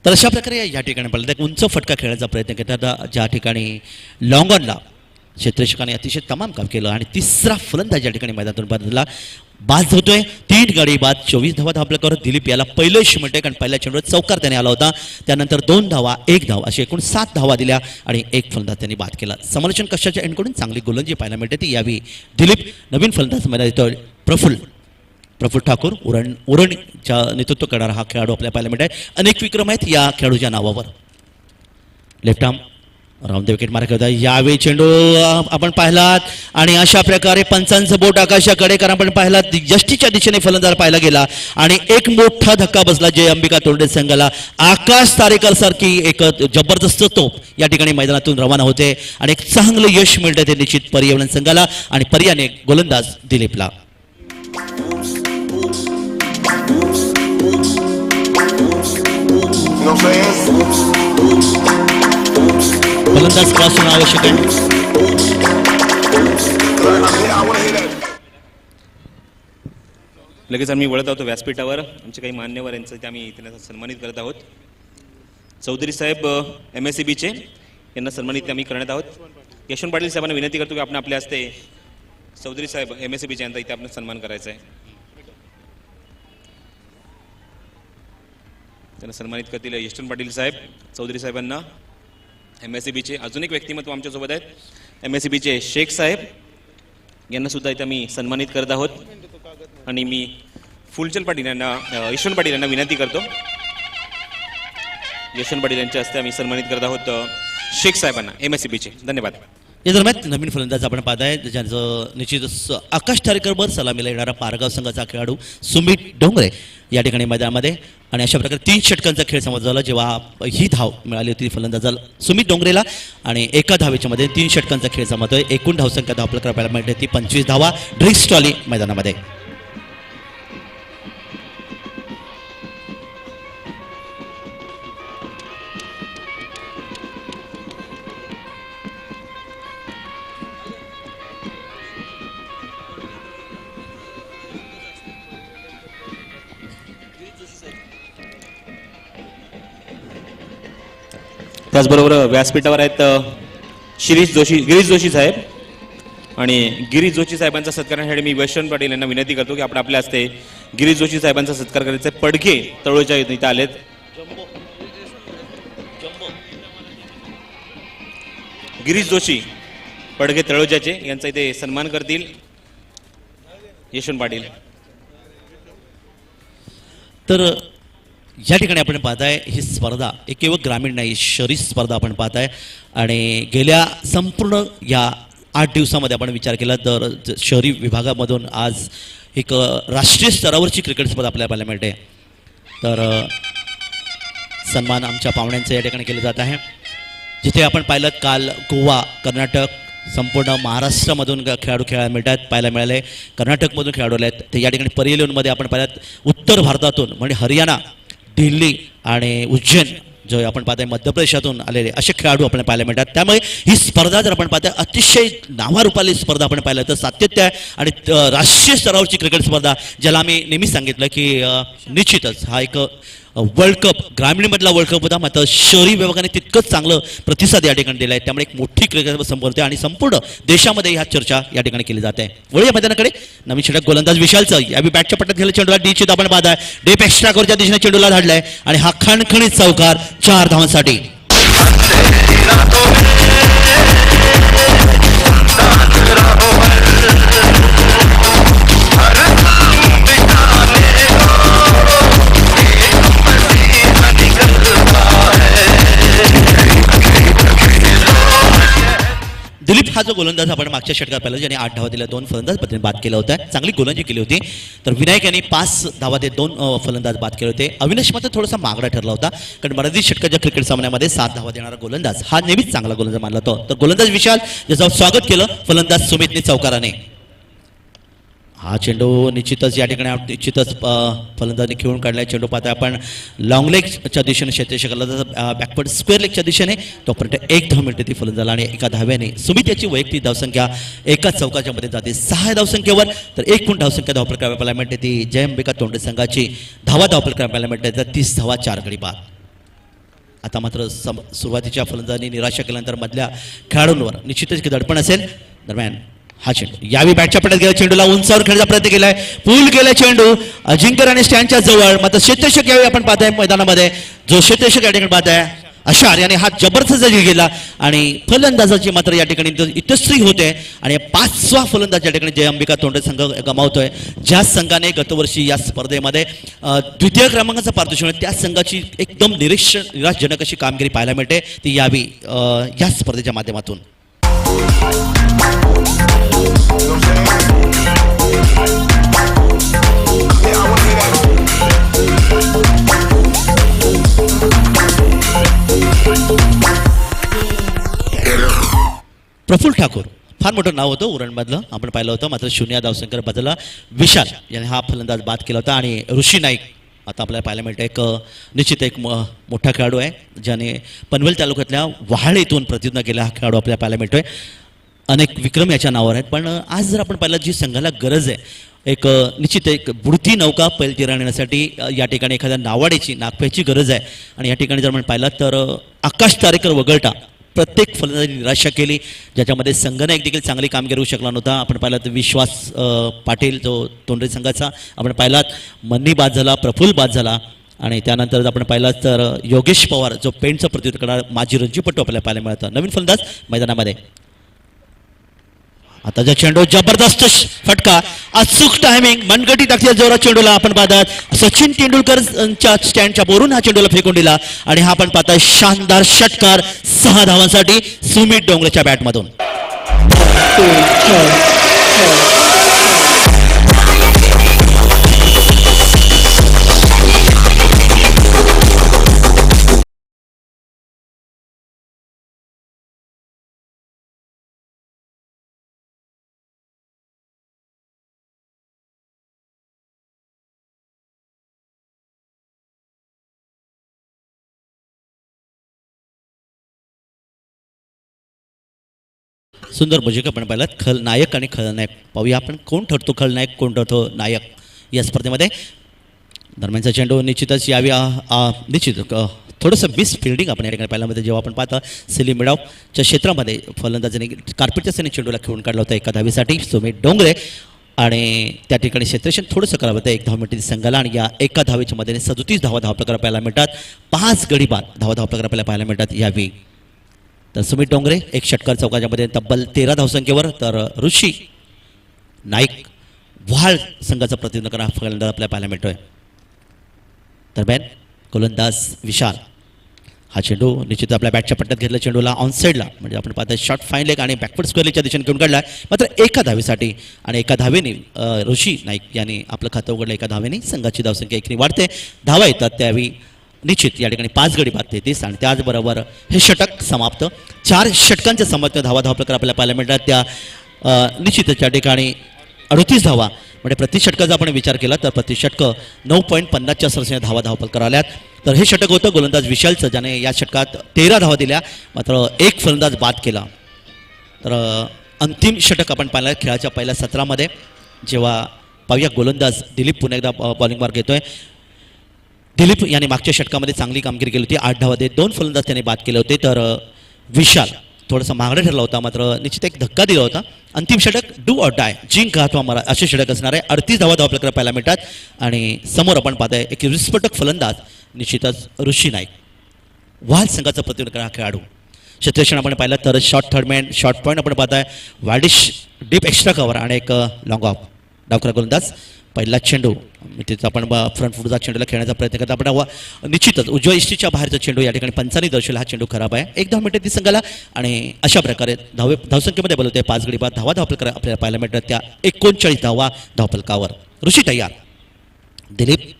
तर अशा प्रकारे या ठिकाणी पाहिलं तर उंच फटका खेळण्याचा प्रयत्न करतात, ज्या ठिकाणी लॉंग ऑनला क्षेत्ररक्षकाने अतिशय तमाम काम केलं आणि तिसरा फलंदाज या ठिकाणी मैदानातून बदलला बाद होतोय. 3 गडी बाद 24 धावा धावपल करत दिलीप याला पहिलं यश मिळते, कारण पहिल्या चेंडूवर चौकार त्याने आला होता. त्यानंतर 2 धावा 1 धाव अशी एकूण 7 धावा दिल्या आणि 1 फलंदाज त्यांनी बाद केला. समालोचन कक्षाच्या एंडकडून चांगली गोलंदाजी पाहायला मिळते ती यावी दिलीप. नवीन फलंदाज मैदानात येतोय प्रफुल्ल प्रफुल्ल ठाकूर उरणच्या नेतृत्व करणारा हा खेळाडू आपल्या पाहायला मिळत आहे. अनेक विक्रम आहेत या खेळाडूच्या नावावर. Left arm round the wicket mark होता. यावेळी चेंडू आपण पाहिलात आणि अशा प्रकारे पंचांचं बोट आकाशाकडे, कारण आपण पाहिलात यष्टीच्या दिशेने फलंदाज पाहायला गेला आणि एक मोठा धक्का बसला जय अंबिका तोंडे संघाला. आकाश तारेकर सारखी एक जबरदस्त तोप या ठिकाणी मैदानातून रवाना होते आणि एक चांगलं यश मिळतं ते निश्चित पर्यावरण संघाला आणि पर्याने गोलंदाज दिलीपला. फलंदाज क्रॉस होणं आवश्यक आहे. लगेच आम्ही वळत आहोत व्यासपीठावर. आमचे काही मान्यवर यांचं ते आम्ही त्यांना सन्मानित करत आहोत. चौधरी साहेब MSCBचे यांना सन्मानित आम्ही करण्यात आहोत. यशवंत पाटील साहेबांना विनंती करतो की आपण आपल्या हस्ते चौधरी साहेब MSCBचे यांचा इथे आपण सन्मान करायचा आहे. त्यांना सन्मानित करतील यशवंत पाटील साहेब. चौधरी साहेबांना MSCBचे अजून एक व्यक्तिमत्व आमच्यासोबत आहेत. MSCBचे शेख साहेब यांना सुद्धा इथे आम्ही सन्मानित करत आहोत आणि मी फुलचंद पाटील यांना यशवंत पाटील यांना विनंती करतो. यशवंत पाटील यांच्या हस्ते आम्ही सन्मानित करत आहोत शेख साहेबांना MSCBचे. धन्यवाद. या दरम्यान नवीन फलंदाज आपण पाहताय ज्यांचं निश्चितच आकाश तारेकरवर सलामीला येणारा पारगाव संघाचा खेळाडू सुमित डोंगरे या ठिकाणी मैदानामध्ये आणि अशा प्रकारे 3 षटकांचा खेळ समाप्त झाला जेव्हा ही धाव मिळाली होती फलंदाजाला सुमित डोंगरेला आणि एका धावेच्या मध्ये 3 षटकांचा खेळ समाप्त होय. एकूण धावसंख्या आपल्याला करायला मिळते ती 25 धावा ड्रिक्स ट्रॉली मैदानामध्ये. त्याचबरोबर व्यासपीठावर आहेत गिरीश जोशी साहेब आणि गिरीश जोशी साहेबांचा सत्कार करण्यासाठी मी यशवंत पाटील यांना विनंती करतो की आपण आपल्या हस्ते गिरीश जोशी साहेबांचा सत्कार करायचा. पडके तळोच्या इथे आलेत. गिरीश जोशी पडके तळोजाचे यांचा इथे सन्मान करतील यशवंत पाटील. तर या ठिकाणी आपण पाहताय ही स्पर्धा एक केवळ ग्रामीण नाही शहरी स्पर्धा आपण पाहताय आणि गेल्या संपूर्ण या 8 दिवसामध्ये आपण विचार केला तर शहरी विभागामधून आज एक राष्ट्रीय स्तरावरची क्रिकेट स्पर्धा आपल्याला पाहायला मिळते. तर सन्मान आमच्या पाहुण्यांचं या ठिकाणी केलं जात आहे. जिथे आपण पाहिलं काल गोवा कर्नाटक संपूर्ण महाराष्ट्रामधून खेळाडू खेळायला मिळतात पाहायला मिळाले. कर्नाटकमधून खेळाडू आले आहेत. तर या ठिकाणी पर्याय आपण पाहिलं उत्तर भारतातून म्हणजे हरियाणा दिल्ली आणि उज्जैन जो आपण पाहताय मध्य प्रदेशातून आलेले असे खेळाडू आपण पाहायला मिळतात. त्यामुळे ही स्पर्धा जर आपण पाहताय अतिशय नावारूपाली स्पर्धा आपण पाहिलं तर सातत्य आहे आणि राष्ट्रीय स्तरावरची क्रिकेट स्पर्धा ज्याला आम्ही नेहमीच सांगितलं की निश्चितच हा एक वर्ल्ड कप ग्रामीणमधला वर्ल्ड कप होता. मात्र शहरी विभागाने तितकंच चांगलं प्रतिसाद या ठिकाणी दिला आहे. त्यामुळे एक मोठी क्रिकेट संपवते आणि संपूर्ण देशामध्ये ह्या चर्चा या ठिकाणी केली जाते. वळूया मैदानाकडे. नवीन षटक गोलंदाज विशालचं यावेळी बॅटच्या पट्ट्यात गेलं चेंडूला डीचित आपण पाहताय डेप एक्स्ट्रा कोरच्या दिशेने चेंडूला धाडलाय आणि हा खणखणीत चौकार 4 धावांसाठी. दिलीप हा जो गोलंदाज आपण मागच्या षटकात पाहिला ज्याने 8 धावा दिल्या 2 फलंदाज पद्धतीने बाद केला होता. चांगली गोलंदाजी केली होती. तर विनायक यांनी 5 धावा देत 2 फलंदाज बाद केले होते. अविनाश मात्र थोडासा मागडा ठरला होता कारण मर्यादित षटकाच्या क्रिकेट सामन्यामध्ये 7 धावा देणारा गोलंदाज हा नेहमीच चांगला गोलंदाज मानला जातो. तर गोलंदाज विशाल ज्याचं स्वागत केलं फलंदाज सुमितने चौकाराने. हा चेंडू निश्चितच या ठिकाणी निश्चितच फलंदाजाने खेळून काढलाय. चेंडू पाहता आपण लॉंग लेगच्या दिशेने क्षेत्ररक्षकाला बॅकवर्ड स्क्वेअर लेगच्या दिशेने तोपर्यंत 1 धाव मिळते ती फलंदाजाला आणि एका धाव्याने सुमित याची वैयक्तिक धावसंख्या एकाच चौकाच्या मध्ये जाते 6 धावसंख्येवर. तर एकूण धावसंख्या धावफलक पाहायला मिळते ती जय अंबिका तोंडे संघाची धावफलक पाहायला मिळते तर 30 धावा 4 गडी बाद. आता मात्र सुरुवातीच्या फलंदाजांनी निराशा केल्यानंतर मधल्या खेळाडूंवर निश्चितच दडपण असेल. दरम्यान हा चेंडू यावेळी बॅटच्या पट्ट्यात गेला चेंडूला उंचावर खेळण्याचा प्रयत्न केलाय. पूल केला चेंडू अजिंक्य आणि स्टँडच्या जवळ. मात्र क्षेत्ररक्षक यावेळी आपण पाहताय मैदानामध्ये जो क्षेत्ररक्षक या ठिकाणी पाहताय अशार याने हा जबरदस्त जरी गेला आणि फलंदाजाची मात्र या ठिकाणी इतस्त्री होते आणि 5वा फलंदाज या ठिकाणी जय अंबिका तोंडे संघ गमावतोय. ज्या संघाने गतवर्षी या स्पर्धेमध्ये द्वितीय क्रमांकाचा पारितोषिक मिळालं, त्या संघाची एकदम निराशजनक अशी कामगिरी पाहायला मिळते ती यावी या स्पर्धेच्या माध्यमातून. प्रफुल्ल ठाकूर फार मोठं नाव होतं उरणमधलं, आपण पाहिलं होतं. मात्र 0 धावसंख्येवर बदलला विशाल याने हा फलंदाज बाद केला होता. आणि ऋषी नाईक आता आपल्याला पाहायला मिळतं एक निश्चित एक मोठा खेळाडू आहे ज्याने पनवेल तालुक्यातल्या वहाळ येथून प्रतिज्ञा केला. हा खेळाडू आपल्याला पाहायला मिळतोय. अनेक विक्रम याच्या नावावर आहेत. पण आज जर आपण पाहिलं जी संघाला गरज आहे एक निश्चित एक बुडती नौका पैलतीरा आणण्यासाठी या ठिकाणी एखाद्या नावाड्याची नागप्याची गरज आहे. आणि या ठिकाणी जर आपण पाहिलं तर आकाश तारेकर वगळता प्रत्येक फलंदाजी निराशा केली, ज्याच्यामध्ये संघाने एक देखील चांगली कामगिरी होऊ शकला नव्हता. आपण पाहिलं तर विश्वास पाटील जो तोंडरे संघाचा आपण पाहिलात मन्नी बाद झाला, प्रफुल्ल बाद झाला. आणि त्यानंतर आपण पाहिलं तर योगेश पवार जो पेंटचं प्रतिनिधित्व करणारा माजी रणजीपटू आपल्याला पाहायला मिळतं. नवीन फलंदाज मैदानामध्ये. आताचा चेंडू जबरदस्त फटका, अचूक टायमिंग, मनगटी टाकल्या जोरात चेंडूला आपण पाहतात सचिन तेंडुलकरच्या स्टँडच्या बोरून हा चेंडूला फेकून दिला. आणि हा आपण पाहताय शानदार षटकार 6 धावांसाठी सुमित डोंगरेच्या बॅटमधून. सुंदर भूमिका आपण पाहिलात. खलनायक आणि खलनायक पाहूया आपण कोण ठरतो खलनायक कोण ठरतो नायक या स्पर्धेमध्ये. दरम्यानचा चेंडू निश्चितच यावी निश्चित थोडंसं मिस फिल्डिंग आपण या ठिकाणी पाहिलं मध्ये जेव्हा आपण पाहता सेलिम मिडावच्या क्षेत्रामध्ये फलंदाजाने कार्पेटच्या सेने चेंडूला खेळून काढला होता एका धावेसाठी सुमित डोंगरे. आणि त्या ठिकाणी क्षेत्ररक्षण थोडंसं करावं होतं 1 धाव मिळते संघाला. आणि या एका धावेच्या मध्येने 37 धावा प्रकार पाहायला मिळतात. 5 गडी बाद धावा प्रकार आपल्याला पाहायला मिळतात यावी. तर सुमित डोंगरे एक षटकार चौकाच्यामध्ये तब्बल 13 धावसंख्येवर, तर ऋषी नाईक व्हाळ संघाचा प्रतिनिधित्व करणारा फलंदाज आपल्याला पाहायला मिळतोय. दरम्यान गोलंदाज विशाल हा चेंडू निश्चित आपल्या बॅटच्या पट्ट्यात घेतला, चेंडूला ऑनसाईडला म्हणजे आपण पाहता शॉर्ट फाईन लेग आणि बॅकवर्ड स्क्वेअरच्या दिशेने घेऊन काढला. मात्र एका धावेसाठी आणि एका धावेने ऋषी नाईक यांनी आपलं खातं उघडलं. एका धावेने संघाची धावसंख्या एकने वाढते. धावा येतात त्यावेळी निश्चित या ठिकाणी 5 गडी बाद 33 आणि त्याचबरोबर हे षटक समाप्त. 4 षटकांच्या समाप्त धावा प्रकार आपल्याला पाहायला मिळतात. त्या निश्चितच या ठिकाणी 38 धावा म्हणजे प्रति षटकाचा आपण विचार केला तर प्रति षटक 9.50च्या सरसने धावा प्रकार आल्यात. तर हे षटक होतं गोलंदाज विशालचं ज्याने या षटकात 13 धावा दिल्या, मात्र एक फलंदाज बाद केला. तर अंतिम षटक आपण पाहिलं खेळाच्या पहिल्या सत्रामध्ये जेव्हा पाहूया गोलंदाज दिलीप पुन्हा एकदा बॉलिंग मार्क घेतोय. दिलीप याने मागच्या षटकामध्ये चांगली कामगिरी केली होती, 8 धावा दे 2 फलंदाज त्याने बाद केले होते. तर विशाल थोडासा महागडा ठरला होता, मात्र निश्चित एक धक्का दिला होता. अंतिम षटक डू ऑर डाय, जिंक अथवा मरा असे षटक असणार आहे. 38 धावा प्रकार पाहायला मिळतात. आणि समोर आपण पाहताय एक विस्फोटक फलंदाज निश्चितच ऋषी नाईक व्हाल संघाचा प्रतिनिधित्व करणारा खेळाडू. क्षेत्ररक्षण आपण पाहिलं तर शॉर्ट थर्डमॅन शॉर्ट पॉईंट आपण पाहताय वाडिश डीप एक्स्ट्रा कव्हर आणि एक लॉंग ऑफ. डावखरा गोलंदाज पहिला चेंडू तिथं आपण फ्रंट फुटचा चेंडूला खेळण्याचा प्रयत्न करता. आपण निश्चितच उजव्या इष्टीच्या बाहेरचा चेंडू या ठिकाणी पंचांनी दर्शवला. हा चेंडू खराब आहे. 1 धाव मिळते ती संघाला. आणि अशा प्रकारे धावसंख्येमध्ये बोलवते 5 गडी बाद धावा आपल्याला पाहायला मिळतात त्या 39 धावा धावफलकावर. ऋषी तयार. दिलीप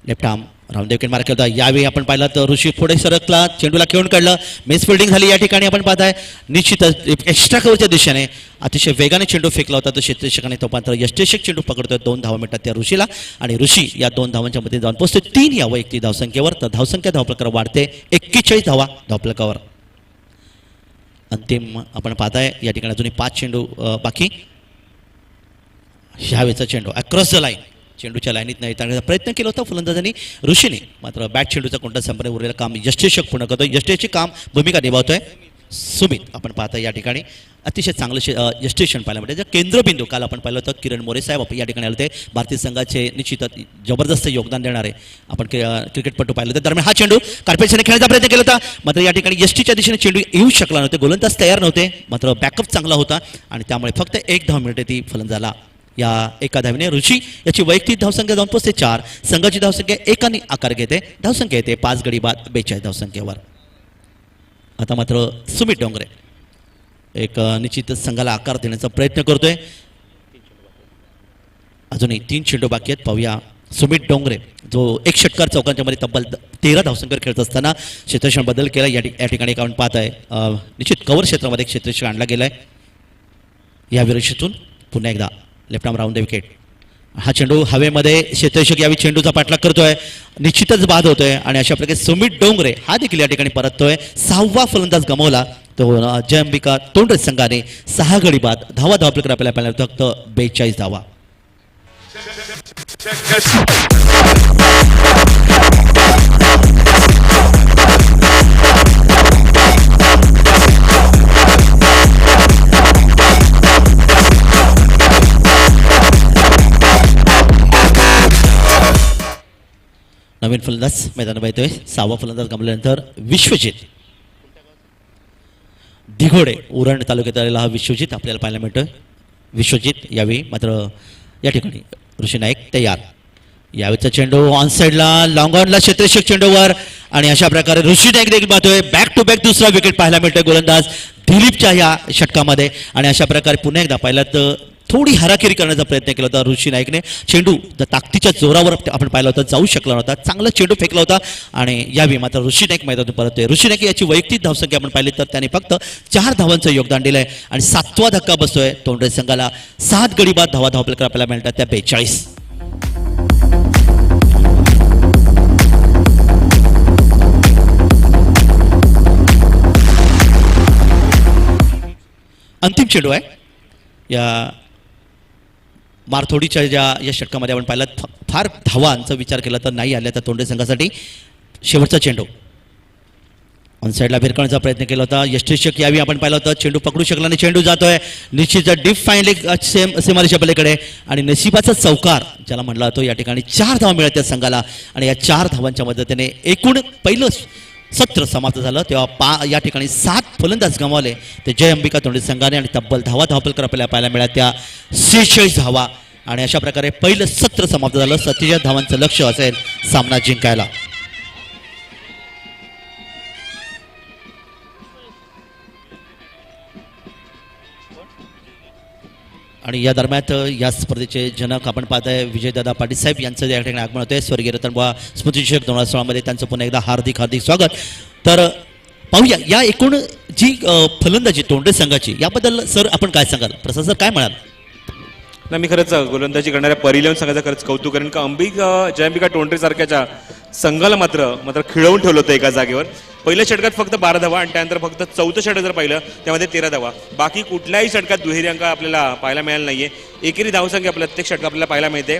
लेफ्ट आर्म रामदेव किन मार्क केला होता. यावेळी आपण पाहिलं तर ऋषी पुढे सरकला, चेंडूला खेळून काढलं, मिस फिल्डिंग झाली. या ठिकाणी आपण पाहताय निश्चितच एक्स्ट्रा कव्हरच्या दिशेने अतिशय वेगाने चेंडू फेकला होता. तर क्षेत्ररक्षकाने तो मात्र यष्टेशक चेंडू पकडतोय. 2 धावा मिळतात त्या ऋषीला. आणि ऋषी या 2 धावांच्या मध्ये जाऊन पोहोचते 3 या वैयक्तिक धावसंख्येवर. तर धावसंख्या धावप्रकार वाढते 41 धावा धावफलकावर. अंतिम आपण पाहताय या ठिकाणी अजूनही 5 चेंडू बाकी. ह्यावेळेचा चेंडू अक्रॉस द लाईन चेंडूच्या लाईनीत नाही येण्याचा प्रयत्न केला होता फलंदाजांनी ऋषीने, मात्र बॅट चेंडूचा कोणता संपर्क उरलेलं काम यष्टेशक पूर्ण करतोय. यष्टेशची काम भूमिका निभावतोय सुमित आपण पाहता या ठिकाणी. अतिशय चांगलं यष्टेशन पाहायला मिळते. केंद्रबिंदू काल आपण पाहिलं होतं किरण मोरे साहेब या ठिकाणी आले होते. भारतीय संघाचे निश्चितच जबरदस्त योगदान देणारे आपण क्रिकेटपटू पाहिलं होतं. दरम्यान हा चेंडू कार्पेटने खेळण्याचा प्रयत्न केला होता, मात्र या ठिकाणी यष्टीच्या दिशेने चेंडू येऊ शकला नव्हते. गोलंदाज तयार नव्हते, मात्र बॅकअप चांगला होता आणि त्यामुळे फक्त 1 धाव मिळते ती फलंदाजाला. या एका धावेने ऋषी याची वैयक्तिक धावसंख्या जाऊन पोहोचते 4. संघाची धावसंख्या 1 आकार घेते. धावसंख्या येते 5 गडी बाद 42 धावसंख्येवर. आता मात्र सुमित डोंगरे एक निश्चितच संघाला आकार देण्याचा प्रयत्न करतोय. अजूनही 3 चेंडू बाकी आहेत. पाहूया सुमित डोंगरे जो 1 षटकार चौकांच्या मध्ये तब्बल 13 धावसंख्येवर खेळत असताना क्षेत्ररक्षण बदल केला. या ठिकाणी आपण पाहत आहे निश्चित कव्हर क्षेत्रामध्ये क्षेत्ररक्षण आणला गेलाय. या विरोषेतून पुन्हा एकदा left arm round the wicket. हा चेंडू हवेमध्ये क्षेत्ररक्षक यावेळी चेंडूचा पाठलाग करतोय, निश्चितच बाद होतोय आणि अशा प्रकारे सुमित डोंगरे हा देखील या ठिकाणी परततोय. 6वा फलंदाज गमावला तो जय अंबिका तोंडरे संघाने. 6 गडी बाद धावा धावपलकर आपल्याला पाहिलं फक्त 42 धावा. नवीन फलंदाज मैदानात येतोय. 6वा फलंदाज गमल्यानंतर विश्वजित दिघोडे उरण तालुक्यात आलेला हा विश्वजित आपल्याला पाहायला मिळतोय. विश्वजित यावेळी मात्र या ठिकाणी ऋषी नाईक तयार. यावेळीचा चेंडू ऑन साईडला लॉंग ऑनला क्षेत्ररक्षक चेंडूवर आणि अशा प्रकारे ऋषी नाईक देखील पाहतोय. बॅक टू बॅक दुसरा विकेट पाहायला मिळतोय गोलंदाज दिलीपच्या या षटकामध्ये आणि अशा प्रकारे पुन्हा एकदा पाहिलं तर थोडी हराकिरी करण्याचा प्रयत्न केला होता ऋषी नाईकने. चेंडू ताकदीच्या जोरावर आपण पाहिला होता, जाऊ शकला नव्हता. चांगला चेंडू फेकला होता आणि यावेळी मात्र ऋषी नाईक मैदानातून परततोय. ऋषी नाईक याची वैयक्तिक धावसंख्या आपण पाहिली तर त्याने फक्त 4 धावांचं योगदान दिलंय आणि 7वा धक्का बसतोय तोंडरे संघाला. 7 गडी बाद धावा धावपलकर आपल्याला मिळतात त्या 42. अंतिम चेंडू आहे या मारथोडीच्या या षटकामध्ये. आपण पाहिलं फार धावांचा विचार केला तर नाही आल्या तर तोंडरे संघासाठी. शेवटचा चेंडू ऑन साईडला भिरकण्याचा प्रयत्न केला होता. यष्टीषक यावी आपण पाहिलं होतं, चेंडू पकडू शकला आणि चेंडू जातोय निश्चित डीप फाईन सीमारेषा पलीकडे आणि नशिबाचा चौकार ज्याला म्हणला जातो. या ठिकाणी 4 धावा मिळतात संघाला आणि या 4 धावांच्या मदतीने एकूण पहिलं सत्र समाप्त झालं. तेव्हा या ठिकाणी 7 फलंदाज गमावले ते जय अंबिका तोंडरे संघाने आणि तब्बल धावा धावपलकर आपल्याला पाहायला मिळाल्या त्या 46 धावा आणि अशा प्रकारे पहिलं सत्र समाप्त झालं. 47 धावांचं लक्ष असेल सामना जिंकायला. आणि या दरम्यान या स्पर्धेचे जनक आपण पाहताय विजयदादा पाटील साहेब यांचं या ठिकाणी आगमन होतंय. स्वर्गीय रतनबुवा स्मृतिचषक 2016 मध्ये त्यांचं पुन्हा एकदा हार्दिक स्वागत. तर पाहूया या एकूण जी फलंदाजी तोंडरे संघाची याबद्दल सर आपण काय सांगाल? प्रसाद सर काय म्हणाल? ना मी खरंच गोलंदाजी करणाऱ्या परिलम संघाचं खरंच कौतुक करेन का जयंबिका टोंडरे सारख्याच्या संघाला मात्र खिळवून ठेवलं होतं एका जागेवर. पहिल्या षटकात फक्त 12 धावा आणि त्यानंतर फक्त 4थं षटक जर पाहिलं त्यामध्ये 13 धावा. बाकी कुठल्याही षटकात दुहेरी अंक आपल्याला पाहायला मिळाला नाहीये. एकेरी धावसंख्या प्रत्येक षटक आपल्याला पाहायला मिळते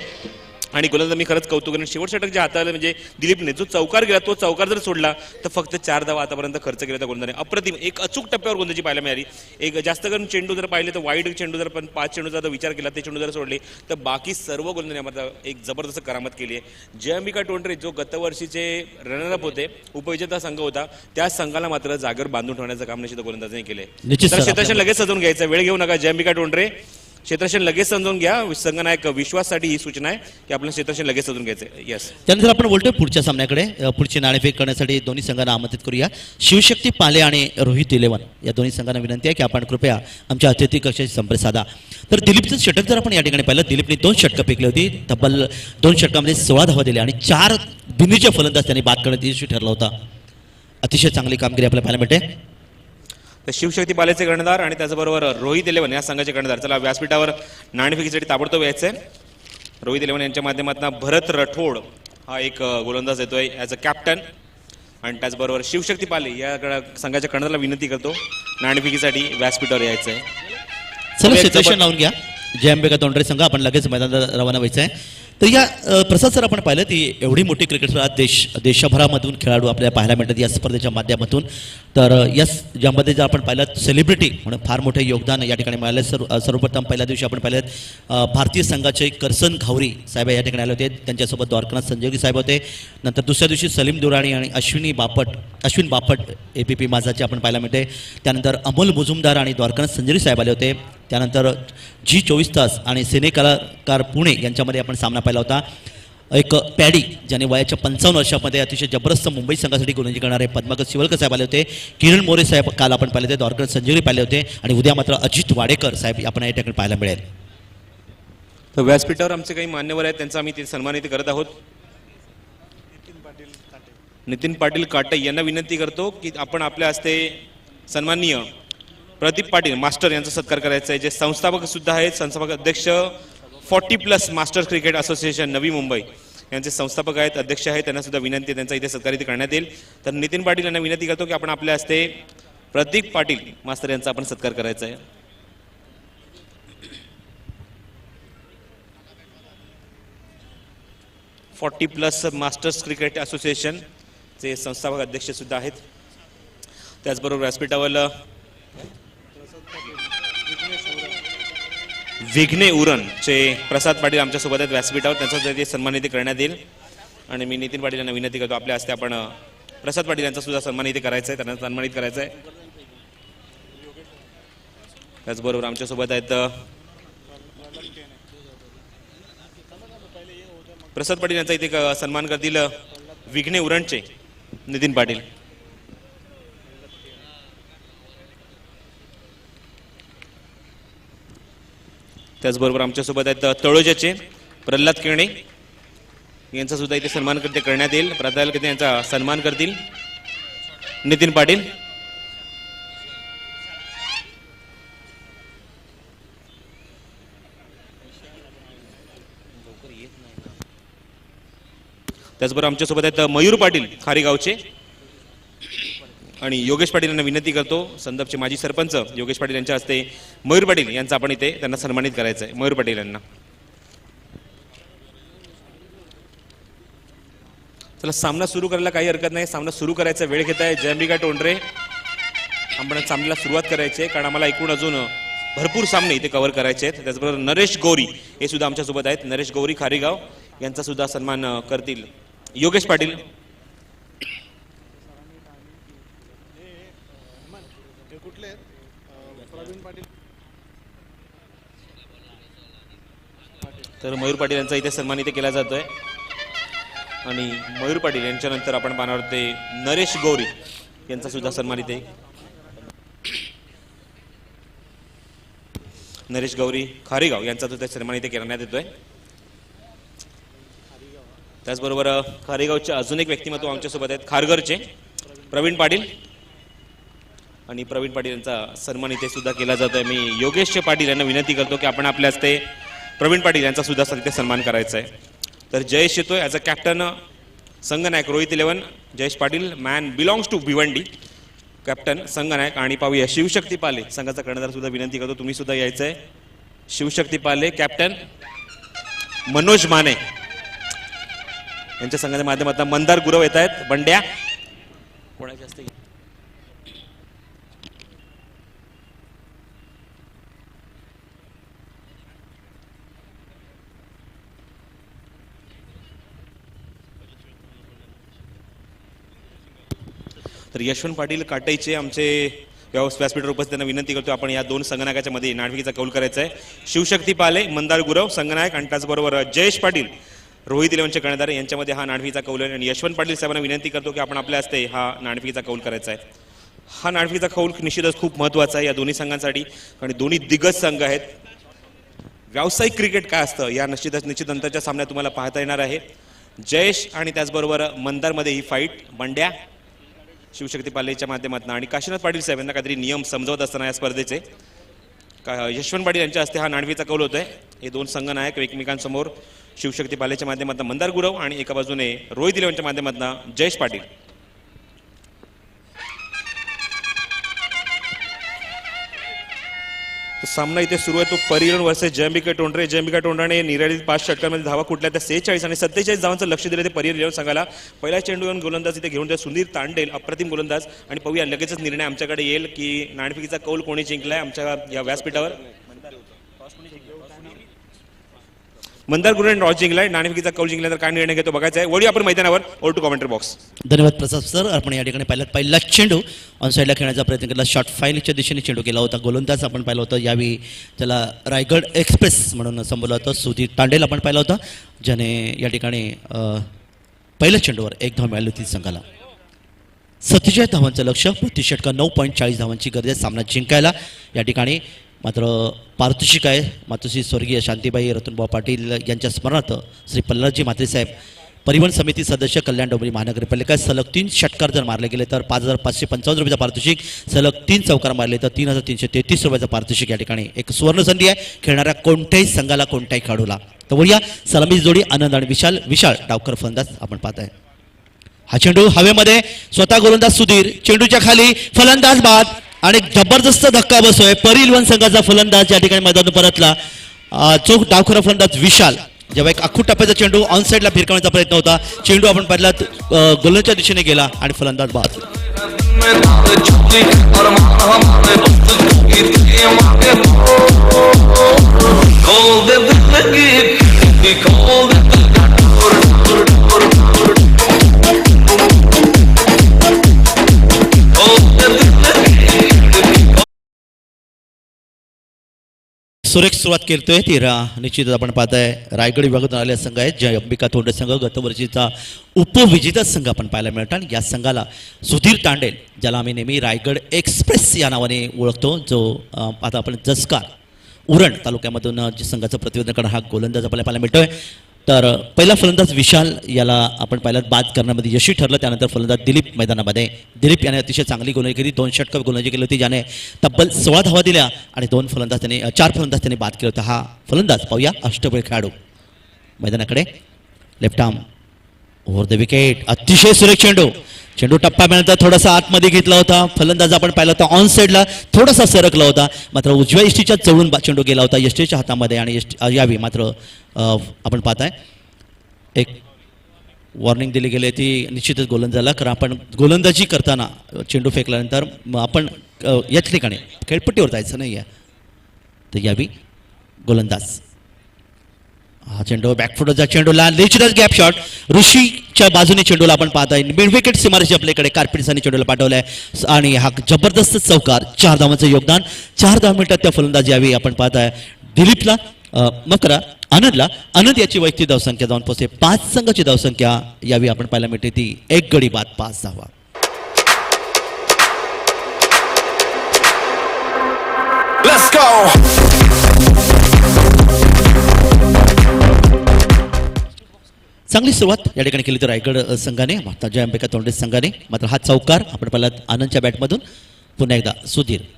आणि गोलंदाज मी खरंच कौतुक करेन. शेवट षटक जे हाताळलं म्हणजे दिलीपने जो चौकार गेला तो चौकार जर सोडला तर फक्त 4 धावा आतापर्यंत खर्च केला त्या गोलंदाजाने. अप्रतिम एक अचूक टप्प्यावर गोलंदाजी पाहायला मिळाली. एक जास्त करून चेंडू जर पाहिले तर वाईट चेंडू जर पण 5 चेंडूचा जर विचार केला ते चेंडू जर सोडले तर बाकी सर्व गोलंदाजांमध्ये एक जबरदस्त करामत केली आहे. जय अंबिका टोंडरे जो गतवर्षीचे रनरअप होते, उपविजेता संघ होता, त्या संघाला मात्र जागेवर बांधून ठेवण्याचं काम निश्चित गोलंदाजाने केलंय. क्षेत्ररक्षण लगेच सजवून घ्यायचं, वेळ घेऊ नका. जय अंबिका टोंडरे क्षेत्ररक्षण लगेच समजून घ्या. संघनायक विश्वाससाठी ही सूचना आहे की आपलं क्षेत्ररक्षण लगेच समजून घ्यायचं. यस. त्यानंतर आपण बोलतोय पुढच्या सामन्याकडे. पुढची नाणेफेक करण्यासाठी दोन्ही संघांना आमंत्रित करूया. शिवशक्ती पाले आणि रोहित इलेव्हन या दोन्ही संघांना विनंती आहे की आपण कृपया आमच्या अतिथी कक्षाशी संपर्क साधा. तर दिलीपचं षटक जर आपण या ठिकाणी पाहिलं, दिलीपने 2 षटकं फेकली होती. तब्बल 2 षटकामध्ये 16 धावा दिल्या आणि 4 बिनविजय फलंदाज त्यांनी बाद करण्यात यशस्वी ठरला होता. अतिशय चांगली कामगिरी आपल्याला पाहायला मिळते. शिवशक्ती पालेचे कर्णधार आणि त्याचबरोबर रोहित इलेव्हन या संघाचे कर्णधार. चला व्यासपीठावर नाणेफेकीसाठी ताबडतोब यायचंय. रोहित इलेव्हन यांच्या माध्यमातून भरत रठोड हा एक गोलंदाज येतोय ॲज अ कॅप्टन आणि त्याचबरोबर शिवशक्ती पाले या संघाच्या कर्णधाराला विनंती करतो नाणेफेकीसाठी व्यासपीठावर यायचंय. चला क्षेत्ररक्षण लावून घ्या. जय अंबिका तोंडरे संघ आपण लगेच मैदानात रवाना व्हायचं आहे. तर या प्रसाद सर आपण पाहिलं ती एवढी मोठी क्रिकेट देशभरामधून खेळाडू आपल्याला पाहायला मिळतात या स्पर्धेच्या माध्यमातून. तर या ज्यामध्ये जर आपण पाहिलं सेलिब्रिटी म्हणून फार मोठे योगदान या ठिकाणी मिळालं. सर्वप्रथम पहिल्या दिवशी आपण पाहिलं भारतीय संघाचे करसन घावरी साहेब या ठिकाणी आले होते. त्यांच्यासोबत द्वारकानाथ संजोगी साहेब होते. नंतर दुसऱ्या दिवशी सलीम दुराणी आणि अश्विन बापट APP माझाचे आपण पाहायला मिळते. त्यानंतर अमोल मुजुमदार आणि द्वारकानाथ संजोगी साहेब आले होते. त्यानंतर G24 तास आणि सिने कलाकार पुणे यांच्यामध्ये आपण सामना पाहिला होता. एक पॅडी ज्याने वयाच्या 55 वर्षामध्ये अतिशय जबरदस्त मुंबई संघासाठी गोलंदाजी करणारे पद्माकर शिवलकर साहेब आले होते. किरण मोरे साहेब काल आपण पाहिले होते. द्वारकानाथ संजोगी पाहिले होते. आणि उद्या मात्र अजित वाडेकर साहेब आपण या ठिकाणी पाहायला मिळेल. तर व्यासपीठावर आमचे काही मान्यवर आहेत त्यांचा आम्ही ते सन्मानित करत आहोत. नितीन पाटील काटे यांना विनंती करतो की आपण आपल्या हस्ते सन्माननीय प्रदीप पाटील मास्टर यांचा सत्कार करायचा आहे, जे संस्थापक सुद्धा आहेत. संस्थापक अध्यक्ष 40+ masters cricket association Navi Mumbai यांचे संस्थापक आहेत, अध्यक्ष आहेत. त्यांना सुद्धा विनंती त्यांचा इथे सत्कार इथे करण्यात येईल. तर नितीन पाटील यांना विनंती करतो की आपण आपल्या हस्ते प्रदीप पाटील मास्टर यांचा आपण सत्कार करायचा आहे. +40 मास्टर्स क्रिकेट असोसिएशनचे संस्थापक अध्यक्ष सुद्धा आहेत. त्याचबरोबर व्यासपीठावर विघ्ने उरणचे प्रसाद पाटील आमच्यासोबत आहेत व्यासपीठावर. त्यांचा ते सन्मानित करण्यात येईल. आणि मी नितीन पाटील यांना विनंती करतो आपल्या हस्ते आपण प्रसाद पाटील यांचा सुद्धा सन्मानित करायचा आहे, त्यांना सन्मानित करायचं आहे. त्याचबरोबर आमच्यासोबत आहेत प्रसाद पाटील यांचा इथे सन्मान करतील विघ्ने उरणचे नितीन पाटील. त्याचबरोबर आमच्यासोबत आहेत तळोजाचे प्रल्हाद केणे यांचा सुद्धा इथे सन्मान करण्यात येईल. प्रल्हाद केणे यांचा सन्मान करतील नितीन पाटील. त्याचबरोबर आमच्यासोबत आहेत मयूर पाटील खारीगावचे आणि योगेश पाटील यांना विनंती करतो संदर्भचे माजी सरपंच योगेश पाटील यांच्या हस्ते मयूर पाटील यांचा आपण इथे त्यांना सन्मानित करायचं आहे. मयूर पाटील यांना चला सामना सुरू करायला काही हरकत नाही. सामना सुरू करायचा वेळ घेत आहे जयंबिका टोंडरे. आपण सामन्याला सुरुवात करायची आहे कारण आम्हाला एकूण अजून भरपूर सामने इथे कव्हर करायचे आहेत. त्याचबरोबर नरेश गौरी हे सुद्धा आमच्यासोबत आहेत. नरेश गौरी खारीगाव यांचा सुद्धा सन्मान करतील योगेश पाटील. तर मयूर पाटील यांचा इथे सन्मान इथे केला जातोय. आणि मयूर पाटील यांच्यानंतर आपण पाहणार ते नरेश गौरी यांचा सुद्धा सन्मान इथे. नरेश गौरी खारीगाव यांचा सुद्धा सन्मान इथे करण्यात येतोय. त्याचबरोबर खारीगावचे अजून एक व्यक्तिमत्व आमच्यासोबत आहेत खारघरचे प्रवीण पाटील. आणि प्रवीण पाटील यांचा सन्मान इथे सुद्धा केला जातोय. मी योगेश पाटील यांना विनंती करतो की आपण आपल्या हस्ते प्रवीण पाटील यांचा सुद्धा इथे सन्मान करायचा आहे. तर जयेश येतोय ॲज अ कॅप्टन संघनायक Rohit 11. Jayesh Patil man belongs to Bhiwandi captain संघनायक. आणि पाहूया शिवशक्ती पाले संघाचा कर्णधार सुद्धा विनंती करतो तुम्ही सुद्धा यायचं आहे. शिवशक्ती पाले कॅप्टन मनोज माने यांच्या संघाच्या माध्यमातून मंदार गुरव येत आहेत. बंड्या कोणाचे असते तर यशवंत पाटील काटाईचे आमचे व्यासपीठावर उपस्थित त्यांना विनंती करतो आपण या दोन संगणकाच्या मध्ये नाणेफेकीचा कौल करायचा आहे. शिवशक्ती पाले मंदार गुरव संगनायक आणि त्याचबरोबर जयेश पाटील रोहित 11चे कर्णधार यांच्यामध्ये हा नाणेफेकीचा कौल आहे. आणि यशवंत पाटील साहेबांना विनंती करतो की आपण आपल्या हस्ते हा नाणेफेकीचा कौल करायचा आहे. हा नाणेफेकीचा कौल निश्चितच खूप महत्त्वाचा आहे या दोन्ही संघांसाठी आणि दोन्ही दिग्गज संघ आहेत. व्यावसायिक क्रिकेट काय असतं या निश्चित नंतरच्या सामन्यात तुम्हाला पाहता येणार आहे. जयेश आणि त्याचबरोबर मंदारमध्ये ही फाईट बंड्या शिवशक्ती पालेच्या माध्यमातून आणि काशीनाथ पाटील साहेब यांना काहीतरी नियम समजवत असताना या स्पर्धेचे यशवंत पाटील यांच्या हस्ते हा नाणेफेकीचा कौल होतोय. हे दोन संघ नायक एकमेकांसमोर शिवशक्ती पालेच्या माध्यमातून मंदार गुरव आणि एका बाजूने रोहित 11च्या माध्यमातून जयेश पाटील. सामना इथे सुरू आहे तो परिरण वर्सेस जयंबिका टोंडरे. जयंबिका टोंडराने निर्धारित 5 षटकांमध्ये धावा कुठल्या त्या 46 आणि 47 धावांचं लक्ष दिलं ते परिरण इलेव्हन संघाला. पहिला चेंडू येऊन गोलंदाज इथे घेऊन सुधीर तांडेल अप्रतिम गोलंदाज. आणि पाहूया लगेचच निर्णय आमच्याकडे येईल की नाणेफेकीचा कौल कोणी जिंकलाय आमच्या या व्यासपीठावर. मंदार गुरुने टॉस जिंकलाय. नाणेफेकीचा कौल जिंकल्यानंतर काय निर्णय घेतो बघायचा आहे. वळी आपण मैदानावर ओर टू कॉमेंट्री बॉक्स. धन्यवाद प्रसाद सर. आपण या ठिकाणी पहिला चेंडू ऑनसाईडला खेळण्याचा प्रयत्न केला. शॉर्ट फाईलच्या दिशेने चेंडू केला होता. गोलंदाज आपण पाहिलं होतं यावेळी त्याला रायगड एक्सप्रेस म्हणून संबोधलं होतं. सुधीर तांडेल आपण पाहिलं होतं ज्याने या ठिकाणी पहिल्या चेंडूवर 1 धाव मिळाली होती संघाला. 47 धावांचं लक्ष, 32 षटका, 9.40 धावांची गरज आहे सामना जिंकायला. या ठिकाणी मात्र पारितोषिक आहे मातोश्री स्वर्गीय शांतीबाई रतनभाऊ पाटील यांच्या स्मरणार्थ श्री पल्लवजी म्हात्रेसाहेब परिवहन समिती सदस्य कल्याण डोंबिवली महानगरपालिका. सलग 3 षटकार जर मारले गेले तर 5,555 रुपयाचा पारितोषिक. सलग 3 चौकार मारले तर 3,333 रुपयाचा पारितोषिक. या ठिकाणी एक सुवर्ण संधी आहे खेळणाऱ्या कोणत्याही संघाला कोणत्याही खेळाडूला. तर वळूया सलामी जोडी आनंद आणि विशाल डावकर फलंदाज आपण पाहत आहे. हा चेंडू हवेमध्ये, स्वतः गोलंदाज सुधीर, चेंडूच्या खाली फलंदाज बाद आणि जबरदस्त धक्का बसतोय. परिवहन संघाचा फलंदाज या ठिकाणी मैदानात परतला. चोख डावखरा फलंदाज विशाल. जेव्हा एक आखूट टप्प्याचा चेंडू ऑन साईडला फिरकवण्याचा प्रयत्न होता. चेंडू आपण पाहिला गोलंदाजच्या दिशेने गेला आणि फलंदाज बाद. सुरेख सुरुवात करतोय ती निश्चितच आपण पाहताय रायगड विभागातून आलेला संघ आहे. जयंबिका टोंडरे संघ गतवर्षीचा उपविजेता संघ आपण पाहायला मिळतात. आणि या संघाला सुधीर तांडेल ज्याला आम्ही नेहमी रायगड एक्सप्रेस या नावाने ओळखतो, जो आता आपण जसकार उरण तालुक्यामधून संघाचं प्रतिनिधित्व करणारा हा गोलंदाज आपल्याला पाहायला मिळतोय. तर पहिला फलंदाज विशाल याला आपण पहिला बाद करण्यामध्ये यशस्वी ठरलं. त्यानंतर फलंदाज दिलीप मैदानामध्ये. दिलीप याने अतिशय चांगली गोलंदाजी केली. 2 षटक गोलंदाजी केली होती ज्याने तब्बल 16 धावा दिल्या आणि 4 फलंदाज त्याने बाद केला होता. हा फलंदाज पाहूया अष्टबळ खेळाडू मैदानाकडे. Left arm over the wicket. अतिशय सुरेख चेंडू टप्पा मिळाला थोडासा आतमध्ये घेतला होता. फलंदाज आपण पाहिला होता ऑन साईडला थोडासा सरकला होता. मात्र उजव्या यष्टीच्या चढून चेंडू गेला होता यष्टीच्या हातामध्ये. आणि यावी मात्र आपण पाहताय एक वॉर्निंग दिली गेली ती निश्चितच गोलंदाजाला. कारण आपण गोलंदाजी करताना चेंडू फेकल्यानंतर आपण याच ठिकाणी खेळपट्टीवर जायचं नाही आहे. तर यावी गोलंदाज. हा चेंडू बॅकफुटचा चेंडूला निश्चितच गॅप शॉट. ऋषीच्या बाजूने चेंडूला आपण पाहताय. मिड विकेट सीमारेषी आपल्याकडे कार्पेटसाने चेंडूला पाठवलाय आणि हा जबरदस्त चौकार. 4 धावांचं योगदान. 4 धावा मिनिटात त्या फलंदाजी यावी आपण पाहताय. दिलीपला मकरा आनंदला. आनंद याची वैयक्तिक धावसंख्या जाऊन पोहोचते 5 संघाची धावसंख्या यावी आपण पाहायला मिळते ती 1 गडी बाद 5 धावा. Let's go. चांगली सुरुवात या ठिकाणी केली तर रायगड संघाने जयंबिका टोंडरे संघाने. मात्र हा चौकार आपण पाहिला आनंदच्या बॅटमधून. पुन्हा एकदा सुधीर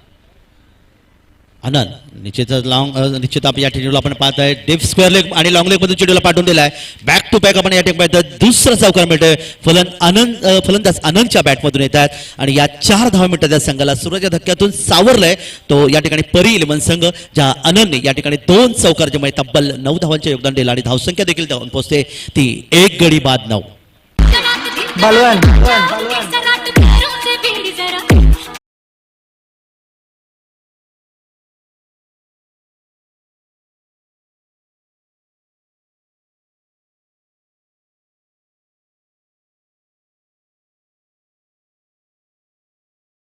आनंद निश्चित आपण या चेंडूला आपण पाहताय डीप स्क्वेअर लेग आणि लॉंग लेग मधून चेंडूला पाठवून दिलाय. बॅक टू बॅक आपण या ठिकाणी पाहतोय. दुसरा चौकार मिळतोय. फलंदाज आनंदच्या बॅटमधून येत आहेत आणि या 4 धावा मिनिटात त्या संघाला सुरुवातीच्या धक्क्यातून सावरलंय तो या ठिकाणी परी इलेव्हन संघ, ज्या आनंदने या ठिकाणी 2 चौकार ज्यामुळे तब्बल 9 धावांचे योगदान दिलं आणि धावसंख्या देखील जाऊन पोहोचते ती 1 गडी बाद 9.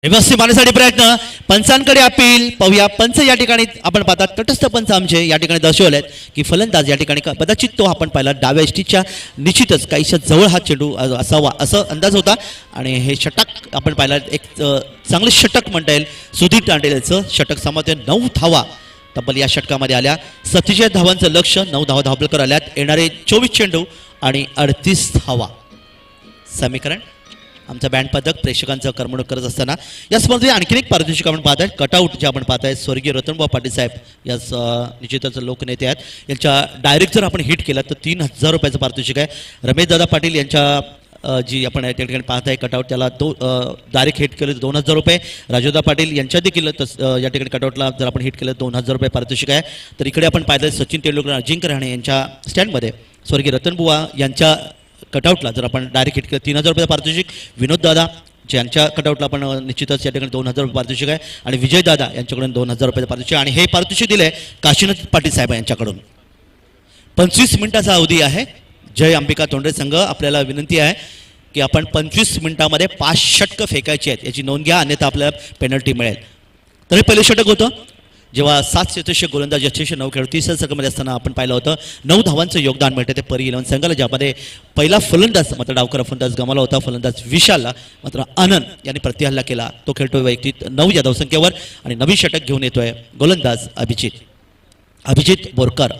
व्यवस्थित मारण्यासाठी प्रयत्न. पंचांकडे अपील पाहूया. पंच या ठिकाणी आपण पाहतात तटस्थ पंच आमचे या ठिकाणी दर्शवले आहेत की फलंदाज या ठिकाणी कदाचित तो आपण पाहिला डाव्या यष्टीच्या निश्चितच काहीशा जवळ हा चेंडू असावा असं अंदाज होता. आणि हे षटक आपण पाहिला एक चांगलं षटक म्हणता येईल. सुधीर तांडेलचं षटक सामोर 9 धावा तब्बल या षटकामध्ये आल्या. 47 धावांचं लक्ष. 9 धावा धावपलकर आल्यात. येणारे 24 चेंडू आणि 38 धावा. समीकरण आमचा बँड पदक प्रेक्षकांचं करमणूक करत असताना या स्पर्धेत आणखीन एक पारितोषिक आपण पाहताय. कटआउट जे आपण पाहताय स्वर्गीय रतनभाऊ पाटील साहेब या निश्चितच लोकनेते आहेत. यांच्या डायरेक्ट जर आपण हिट केला तर 3,000 रुपयाचं पारितोषिक आहे. रमेश दादा पाटील यांच्या जी आपण त्या ठिकाणी पाहत आहे कटआउट त्याला डायरेक्ट हिट केलं 2,000 रुपये. राजोदा पाटील यांच्या देखील या ठिकाणी कटआउटला जर आपण हिट केलं 2,000 रुपये पारितोषिक आहे. तर इकडे आपण पाहिलं सचिन तेंडुलकर अजिंक्य रहाणे यांच्या स्टँडमध्ये स्वर्गीय रतनबुवा यांच्या कटआउटला जर आपण डायरेक्ट हिट केलं 3,000 रुपये पारितोषिक. विनोद दादा ज्यांच्या कटआउटला आपण निश्चितच या ठिकाणी 2,000 रुपये पारितोषिक आहे आणि विजय दादा यांच्याकडून 2,000 रुपये पारितोषिक आणि हे पारितोषिक दिले काशीनाथ पाटील साहेब यांच्याकडून. 25 मिनिटाचा अवधी आहे. जय अंबिका तोंडरे संघ आपल्याला विनंती आहे की आपण 25 मिनिटामध्ये 5 षटकं फेकायची आहेत याची नोंद घ्या अन्यथा आपल्याला पेनल्टी मिळेल. तर हे पहिलं षटक होतं जेव्हा 7 शतकीय गोलंदाज यशस्वी 9 खेळाडू 30 षटकामध्ये असताना आपण पाहिलं होतं 9 धावांचं योगदान मिळतं ते परी 11 संघाला ज्यामध्ये पहिला फलंदाज मात्र डावकर फलंदाज गमावला होता. फलंदाज विशालला मात्र आनंद यांनी प्रतिहल्ला केला. तो खेळतोय वैयक्तिक 9 या धावसंख्येवर आणि नवीन षटक घेऊन येतोय गोलंदाज अभिजित बोरकर.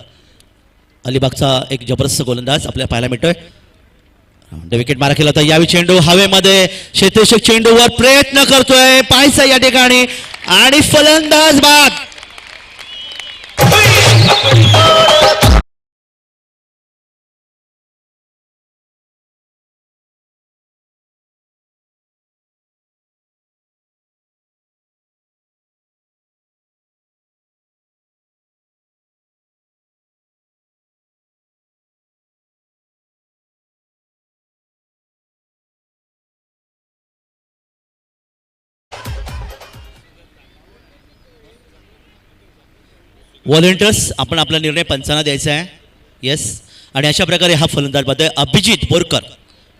अलिबागचा एक जबरदस्त गोलंदाज आपल्याला पाहायला मिळतोय. विकेट मारा केला होता. यावी चेंडू हवेमध्ये क्षेत्ररक्षक चेंडूवर प्रयत्न करतोय पाहायचा या ठिकाणी आणि फलंदाज बाद. व्हॉलेंटियर्स आपण आपला निर्णय पंचांना द्यायचा आहे. येस आणि अशा प्रकारे हा फलंदाज बाद आहे अभिजित बोरकर.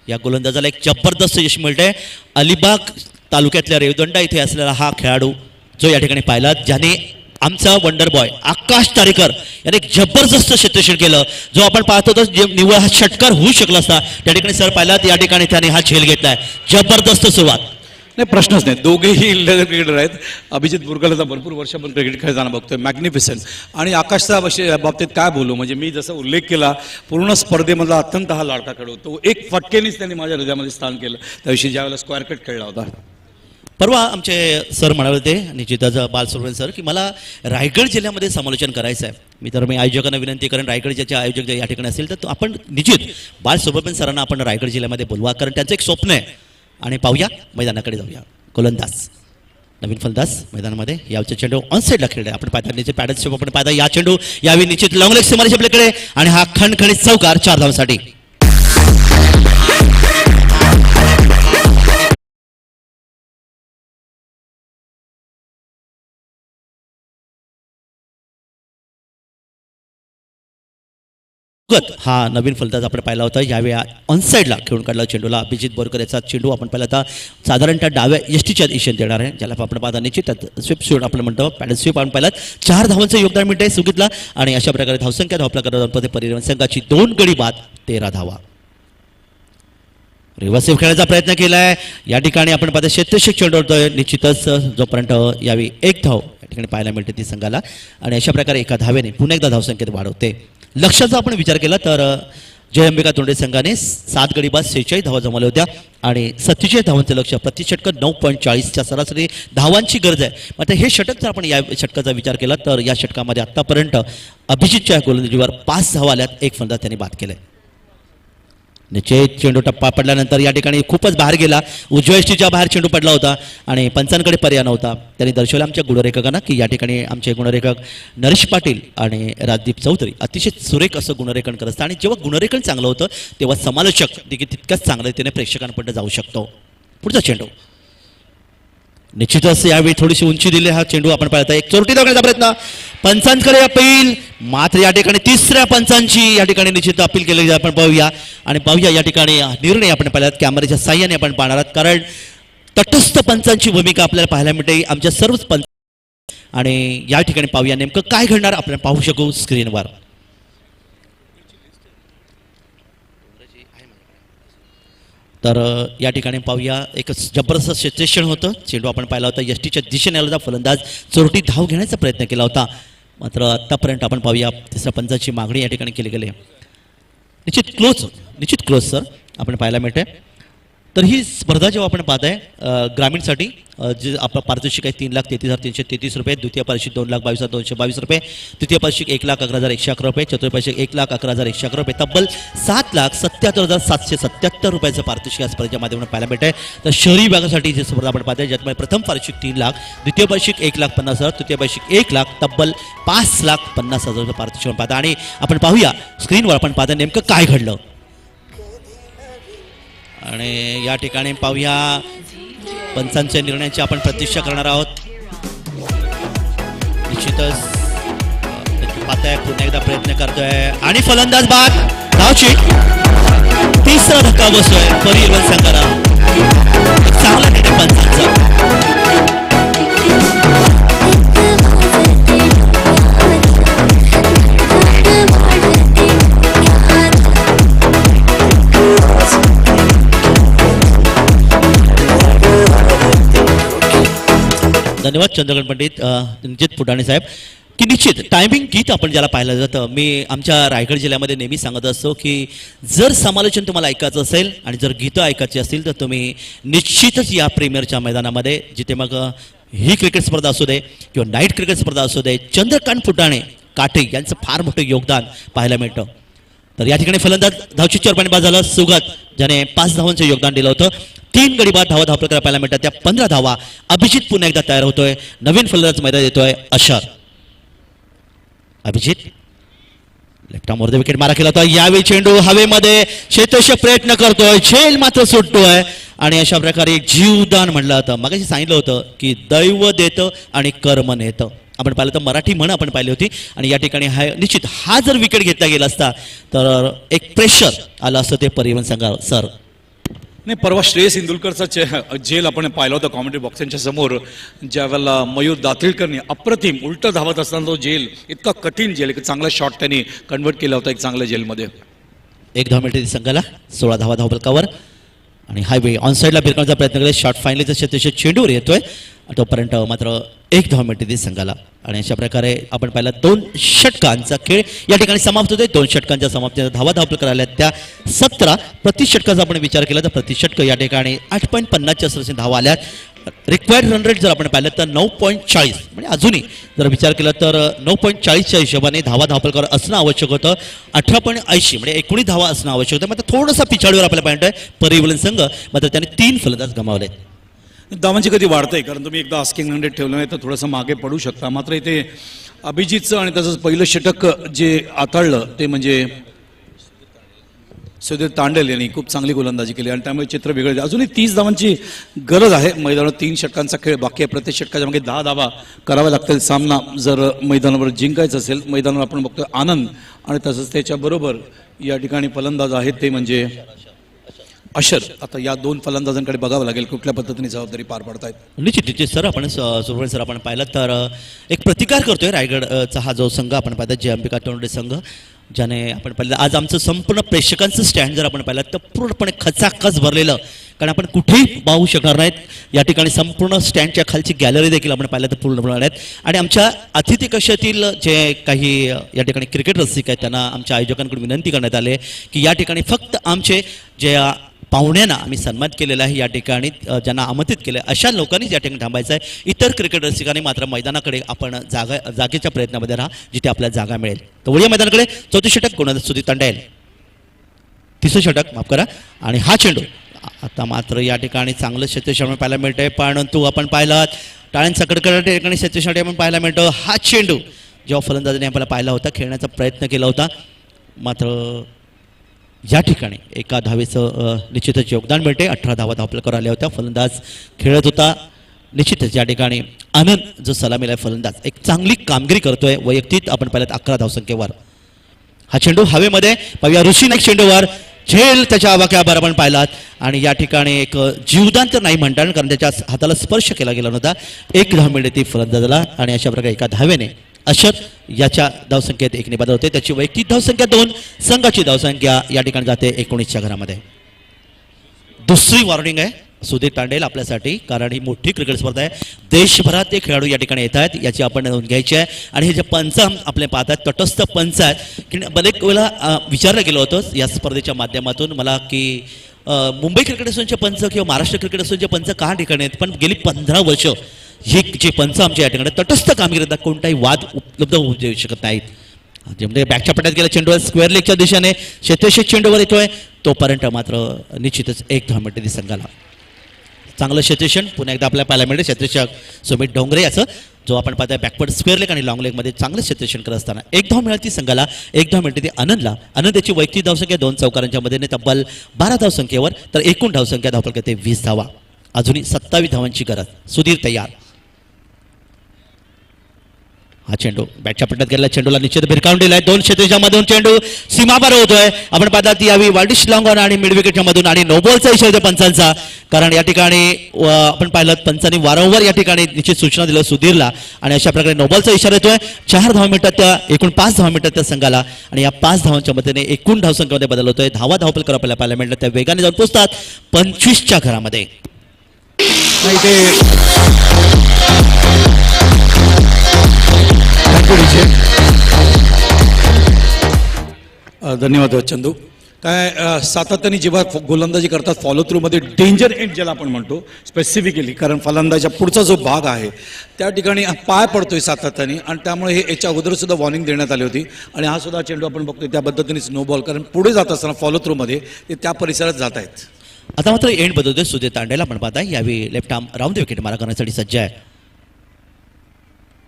या गोलंदाजाला एक जबरदस्त यश मिळतंय. अलिबाग तालुक्यातल्या रेवदंडा इथे असलेला हा खेळाडू जो या ठिकाणी पाहिला ज्याने आमचा वंडर बॉय आकाश तारेकर याने एक जबरदस्त क्षेत्ररक्षण केलं. जो आपण पाहतो तो निव्वळ हा षटकार होऊ शकला असता त्या ठिकाणी सर पाहिलात या ठिकाणी त्याने हा झेल घेतलाय. जबरदस्त सुरुवात. नाही प्रश्नच नाही. दोघेही इल्डर क्रिकेटर आहेत. अभिजित बुरकरचा भरपूर वर्ष आपण क्रिकेट खेळताना बघतोय मॅग्निफिसंट. आणि आकाशच्या बाबतीत काय बोलू म्हणजे मी जसं उल्लेख केला पूर्ण स्पर्धेमधला अत्यंत हा लाडका खेळू तो एक फटकेनेच त्यांनी माझ्या हृदयामध्ये स्थान केलं त्याविषयी ज्यावेळेला स्क्वेअर कट खेळला होता. परवा आमचे सर म्हणाले होते निश्चितच बालसुब्रमण्यन सर की मला रायगड जिल्ह्यामध्ये समालोचन करायचं आहे. मी आयोजकांना विनंती करेन रायगड ज्याचे आयोजक या ठिकाणी असेल तर आपण निश्चित बालसुब्रमण्यन सरांना आपण रायगड जिल्ह्यामध्ये बोलवा कारण त्यांचं एक स्वप्न आहे. आणि पाहूया मैदानाकडे जाऊया. गोलंदाज नवीन फलंदाज मैदानामध्ये यावचा चेंडू ऑन साईडला खेळले आपण पाहता निश्चित पॅडल स्टेप आपण पाहता या चेंडू यावी निश्चित लॉंग लेग सीमारेषा आपल्याकडे आणि हा खणखणीत चौकार 4 धावांसाठी. हा नवीन फलंदाज आपण पाहिला होता. यावेळी ऑनसाईडला खेळून काढला चेंडूला अभिजित बोरकर याचा चेंडू आपण पाहिला होता साधारणतः डाव्या यष्टीच्या दिशेने देणार आहे ज्याला आपण पाहता निश्चित स्वीप शूट आपण म्हणतो पॅडल स्वीप आपण पाहिलात. 4 धावांचं योगदान मिळतंय सुगीतला आणि अशा प्रकारे धावसंख्या धावपला करत परिवहन संघाची 2 गडी बाद 13 धावा. रिव्हर्सिव्ह खेळायचा प्रयत्न केलाय या ठिकाणी आपण पाहता क्षेत्ररक्षक चेंडू होतोय निश्चितच जोपर्यंत यावी 1 धाव या ठिकाणी पाहायला मिळते ती संघाला आणि अशा प्रकारे एका धावेने पुन्हा एकदा धावसंख्येत वाढ होते. लक्षाचा आपण विचार केला तर जय अंबिका तोंडरे संघाने 7 गडी बाद 46 धावा जमवल्या होत्या आणि 47 धावांचं लक्ष प्रति षटक 9.40च्या सरासरी धावांची गरज आहे. मात्र हे षटक जर आपण या षटकाचा विचार केला तर या षटकामध्ये आतापर्यंत अभिजितच्या गोलंदाजीवर 5 धावा आल्यात. 1 फलंदाज त्यांनी बाद केलाय. निश्चित चेंडू टप्पा पडल्यानंतर या ठिकाणी खूपच बाहेर गेला उजव्या यष्टीच्या बाहेर चेंडू पडला होता आणि पंचांकडे पर्याय नव्हता. त्यांनी दर्शवलं आमच्या गुणरेखकांना की या ठिकाणी आमचे गुणरेखक नरेश पाटील आणि राजदीप चौधरी अतिशय सुरेख असं गुणरेखन करत असतात आणि जेव्हा गुणरेखन चांगलं होतं तेव्हा समालोचक देखील तितकंच चांगलं रीतीने प्रेक्षकांपर्यंत जाऊ शकतो. पुढचा चेंडू निश्चितच यावेळी थोडीशी उंची दिली हा चेंडू आपण पाहता एक चोरटी दाखवण्याचा प्रयत्न पंचांकडे अपील मात्र या ठिकाणी तिसऱ्या पंचांची या ठिकाणी निश्चित अपील केली आपण पाहूया आणि पाहूया या ठिकाणी निर्णय आपण पाहिलात कॅमेऱ्याच्या साह्याने आपण पाहणार आहात कारण तटस्थ पंचांची भूमिका आपल्याला पाहायला मिळते आमच्या सर्वच पंच आणि या ठिकाणी पाहूया नेमकं काय घडणार आपण पाहू शकू स्क्रीनवर. तर या ठिकाणी पाहूया एक जबरदस्त क्षेत्ररक्षण होतं चेंडू आपण पाहिला होता यष्टीच्या दिशेने आला होता फलंदाज चोरटी धाव घेण्याचा प्रयत्न केला होता मात्र आत्तापर्यंत आपण पाहूया तिसऱ्या पंचाची मागणी या ठिकाणी केली गेली निश्चित क्लोज सर आपण पाहायला मिळते तर ही स्पर्धा जेव्हा आपण पाहताय ग्रामीणसाठी जे आपलं पारितोषिक आहे 3,33,333 रुपये, द्वितीय पारितोषिक 2,22,222 रुपये, तृतीय पारितोषिक 1,11,111 रुपये, चतुर्थ पारितोषिक 1,11,111 रुपये, तब्बल 7,77,777 रुपयाचं पारितोषिक या स्पर्धेच्या माध्यमातून पाहायला मिळत आहे. तर शहरी भागासाठी जी स्पर्धा आपण पाहताय ज्यात प्रथम पारितोषिक 3 लाख, द्वितीय पारितोषिक 1,50,000, तृतीय पारितोषिक 1 लाख, तब्बल 5,50,000 रुपये पारितोषिक आपण पाहता. आणि आपण पाहूया स्क्रीनवर आपण पाहता नेमकं काय घडलं. आणि या ठिकाणी पाहूया पंचांच्या निर्णयाची आपण प्रतीक्षा करणार आहोत. निश्चितच पाहताय पुन्हा एकदा प्रयत्न करतोय आणि फलंदाज बाद धावची तिसरा धक्का बसतोय परिवर्तन संघाला. चांगला निर्णय पंचांचा. धन्यवाद चंद्रकांत पंडित, रणजित फुटाणे साहेब. की निश्चित टायमिंग गीत आपण ज्याला पाहिलं जातं, मी आमच्या रायगड जिल्ह्यामध्ये नेहमी सांगत असतो की जर समालोचन तुम्हाला ऐकायचं असेल आणि जर गीतं ऐकायची असतील तर तुम्ही निश्चितच या प्रीमियरच्या मैदानामध्ये, जिथे मग ही क्रिकेट स्पर्धा असू दे किंवा नाईट क्रिकेट स्पर्धा असू दे, चंद्रकांत फुटाणे काटे यांचं फार मोठं योगदान पाहायला मिळतं. तर या ठिकाणी फलंदाज धावची चरपाणी बाद झाला सुगत, ज्याने 5 धावांचं योगदान दिलं होतं. 3 गडी बाद धावा प्रकार पाहायला मिळतात. त्या 15 धावा. अभिजित पुन्हा एकदा तयार होतोय. नवीन फलंदाज मैदान येतोय अशर. अभिजित लेफ्ट आर्म वर विकेट मारा केला होता. यावेळी चेंडू हवेमध्ये क्षेत्ररक्षक प्रयत्न करतोय, झेल मात्र सुटतोय आणि अशा प्रकारे एक जीवदान म्हणलं होतं. मगाशी सांगितलं होतं की दैव देतं आणि कर्म नेतं. आपण पाहिलं तर मराठी म्हण आपण पाहिली होती. आणि या ठिकाणी निश्चित हा जर विकेट घेतला गेला असता तर एक प्रेशर आलं असतं ते परिवहन संघावर. सर नाही, परवा श्रेयस इंदुलकरचा जेल आपण पाहिला होता कॉमेंट्री बॉक्सांच्या समोर, ज्यावेळेला मयूर दातीळकरनी अप्रतिम उलट धावत असताना तो जेल, इतका कठीण जेल, एक चांगला शॉट त्यांनी कन्वर्ट केला होता एक चांगल्या जेलमध्ये. 1 धाव मिळते संघाला. 16 धावा धावफलकावर. आणि हायवे ऑन साईडला भिरकण्याचा प्रयत्न केला. शॉट फायनलीचा क्षेत्ररक्षक चेंडूवर येतोय. तोपर्यंत मात्र 1 धाव मिळते ती संघाला. आणि अशा प्रकारे आपण पाहिला 2 षटकांचा खेळ या ठिकाणी समाप्त होतोय. 2 षटकांच्या समाप्तीनंतर धावा धावफलक आल्या त्या 17. प्रति षटकाचा आपण विचार केला तर प्रति षटक या ठिकाणी 8.50च्या सरासरी धावा आल्यात. रिक्वायर्ड रन रेट जर आपण पाहिलं तर 9.40, म्हणजे अजूनही जर विचार केला तर 9.40च्या हिशोबाने धावफलकावर असणं आवश्यक होतं. 18.80 म्हणजे 19 धावा असणं आवश्यक होतं. मात्र थोडंसं पिछाडीवर आपल्याला पाहिजे परिवलन संघ, मात्र त्याने 3 फलंदाज गमावले. धावांची कधी वाढतंय, कारण तुम्ही एकदा आस्किंग 100 ठेवलं नाही तर थोडंसं मागे पडू शकता. मात्र इथे अभिजितचं आणि तसंच पहिलं षटक जे आताळलं ते म्हणजे सुधीर तांडेल यांनी खूप चांगली गोलंदाजी केली आणि त्यामुळे चित्र बिघडले. अजूनही 30 धावांची गरज आहे. मैदानावर 3 षटकांचा खेळ बाकी आहे. प्रत्येक षटकाच्या मागे 10 धावा कराव्या लागतील. सामना जर मैदानावर जिंकायचा असेल, मैदानावर आपण बघतोय आनंद आणि तसंच त्याच्याबरोबर या ठिकाणी फलंदाज आहेत ते म्हणजे अशर. आता या 2 फलंदाजांकडे बघावं लागेल कुठल्या पद्धतीने जबाबदारी पार पडतायत. निश्चित सर आपण सुरवण सर आपण पाहिलं तर एक प्रतिकार करतोय रायगडचा हा जो संघ आपण पाहता जे अंबिका तोंडे संघ, ज्याने आपण पाहिलं आज आमचं संपूर्ण प्रेक्षकांचं स्टँड जर आपण पाहिलं तर पूर्णपणे खचाखच भरलेलं, कारण आपण कुठेही पाहू शकणार नाहीत. या ठिकाणी संपूर्ण स्टँडच्या खालची गॅलरी देखील आपण पाहिलं तर पूर्ण भरणार आहेत. आणि आमच्या अतिथी कक्षातील जे काही या ठिकाणी क्रिकेट रसिक आहेत त्यांना आमच्या आयोजकांकडून विनंती करण्यात आली की या ठिकाणी फक्त आमचे जे पाहुण्यांना आम्ही सन्मान केलेला आहे, या ठिकाणी ज्यांना आमंत्रित केलं आहे अशा लोकांनीच या ठिकाणी थांबायचं आहे. इतर क्रिकेट रसिकांनी मात्र मैदानाकडे आपण जागेच्या प्रयत्नामध्ये राहा जिथे आपल्याला जागा मिळेल. तर वळूया मैदानाकडे. 4थं षटक कोणाचं? सुधीर तांडेल. 3रं षटक माफ करा. आणि हा चेंडू आता मात्र या ठिकाणी चांगलं क्षेत्ररक्षण पाहायला मिळतंय, परंतु आपण पाहिलं टाळ्यांचा कडकडाट या ठिकाणी क्षेत्ररक्षण आपण पाहायला मिळतं. हा चेंडू जेव्हा फलंदाजाने आपल्याला पाहिला होता, खेळण्याचा प्रयत्न केला होता, मात्र या ठिकाणी 1 धावेचं निश्चितच योगदान मिळते. 18 धावा धावफलकावर आल्या होत्या. फलंदाज खेळत होता. निश्चितच या ठिकाणी आनंद जो सलामीला फलंदाज एक चांगली कामगिरी करतोय. वैयक्तिक आपण पाहिलं 11 धावसंख्येवर. हा चेंडू हवेमध्ये पाहूया. ऋषी नाईक चेंडूवर झेल त्याच्या आवाक्यावर आपण पाहिलात. आणि या ठिकाणी एक जीवदान तर नाही म्हणतात कारण त्याच्या हाताला स्पर्श केला गेला नव्हता. 1 धाव मिळते ती फलंदाजाला. आणि अशा प्रकारे 1 धावेने अशर याच्या धावसंख्येत 1 ने बदल होते. त्याची वैयक्तिक धावसंख्या 2, संघाची धावसंख्या या ठिकाणी जाते 19च्या घरामध्ये. दुसरी वॉर्निंग आहे सुधीर तांडेल आपल्यासाठी, कारण ही मोठी क्रिकेट स्पर्धा आहे. देशभरात ते खेळाडू या ठिकाणी येत आहेत, याची आपण नोंद घ्यायची आहे. आणि हे जे पंच आपले पाहतात तटस्थ पंच आहेत की बरेच वेळेला विचारलं गेलं होतं या स्पर्धेच्या माध्यमातून मला की मुंबई क्रिकेट असोसिएशनचे पंच किंवा महाराष्ट्र क्रिकेट असोसिएशनचे पंच का ठिकाणी आहेत, पण गेली 15 वर्ष हे जे पंच आमच्या या ठिकाणी तटस्थ कामगिरी करतात, कोणताही वाद उपलब्ध होऊ देऊ शकत नाहीत. म्हणजे बॅकच्या पट्ट्यात गेल्या चेंडूवर स्क्वेअर लेगच्या दिशेने शेतेशेष चेंडूवर येतोय, तोपर्यंत मात्र निश्चितच 1 धाव मिळते संघाला. चांगलं क्षेत्रक्षण पुन्हा एकदा आपल्याला पाहायला मिळते. क्षेत्ररक्षक सुमित डोंगरे याचं जो आपण पाहताय बॅकवर्ड स्क्वेअर लेग आणि लॉंग लेगमध्ये चांगलं क्षेत्रक्षण करत असताना 1 धाव मिळाली संघाला. 1 धाव मिळते ती आनंदला. आनंद याची वैयक्तिक धावसंख्या 2 चौकारांच्या मध्येने तब्बल 12 धावसंख्येवर, तर एकूण धावसंख्या धावफलकात 20 धावा. अजूनही 27 धावांची गरज. सुधीर तयार. हा चेंडू बॅटच्या पट्ट्यात गेलेला चेंडूला निश्चित भिरकावून दिलाय. 2 क्षेत्राच्या मधून चेंडू सीमापार होतोय. आपण पाहतात यावी वार्डिश लॉंग ऑन आणि मिड विकेटच्या मधून आणि नो बॉलचा इशारा पंचांचा, कारण या ठिकाणी आपण पाहिलं पंचांनी वारंवार या ठिकाणी निश्चित सूचना दिल्या सुधीरला आणि अशा प्रकारे नो बॉलचा इशारा येतोय. 4 धावा मिळतात त्या एकूण 5 धावा मिळतात त्या संघाला आणि या 5 धावांच्या मध्येने एकूण धावसंख्येमध्ये बदल होतोय. धावा धावफलक आपल्याला पाहायला मिळतात त्या वेगाने जाऊन पोहोचतात 25च्या घरामध्ये. धन्यवाद चंदू. काय सातत्याने जेव्हा गोलंदाजी करतात फॉलो थ्रूमध्ये डेंजर एंड ज्याला आपण म्हणतो स्पेसिफिकली, कारण फलंदाच्या पुढचा जो भाग आहे त्या ठिकाणी पाय पडतोय सातत्याने आणि त्यामुळे हे याच्या अगोदर सुद्धा वॉर्निंग देण्यात आली होती आणि हा सुद्धा चेंडू आपण बघतोय त्या पद्धतीनेच नो बॉल, कारण पुढे जात असताना फॉलो थ्रूमध्ये ते त्या परिसरात जात आहेत. आता मात्र एंड बदलतोय. सुधीर तांडेला आपण पाहताय यावेळी लेफ्ट आर्म राऊंड विकेट मारा करण्यासाठी सज्ज आहे.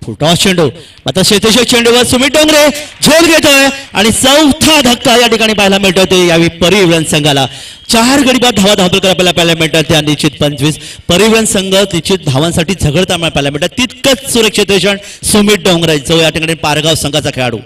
फुलटॉस चेंडू आता शेतेशेष चेंडूवर सुमित डोंगरे झेल घेतोय आणि 4था धक्का या ठिकाणी पाहायला मिळतोय ते यावेळी परिवहन संघाला. 4 गडी बाद धावा धावफलक आपल्याला पाहायला मिळतात त्या निश्चित 25. परिवहन संघ निश्चित धावांसाठी झगडताना पाहायला मिळतात. तितकंच सुरक्षित क्षण सुमित डोंगरे जो या ठिकाणी पारगाव संघाचा खेळाडू.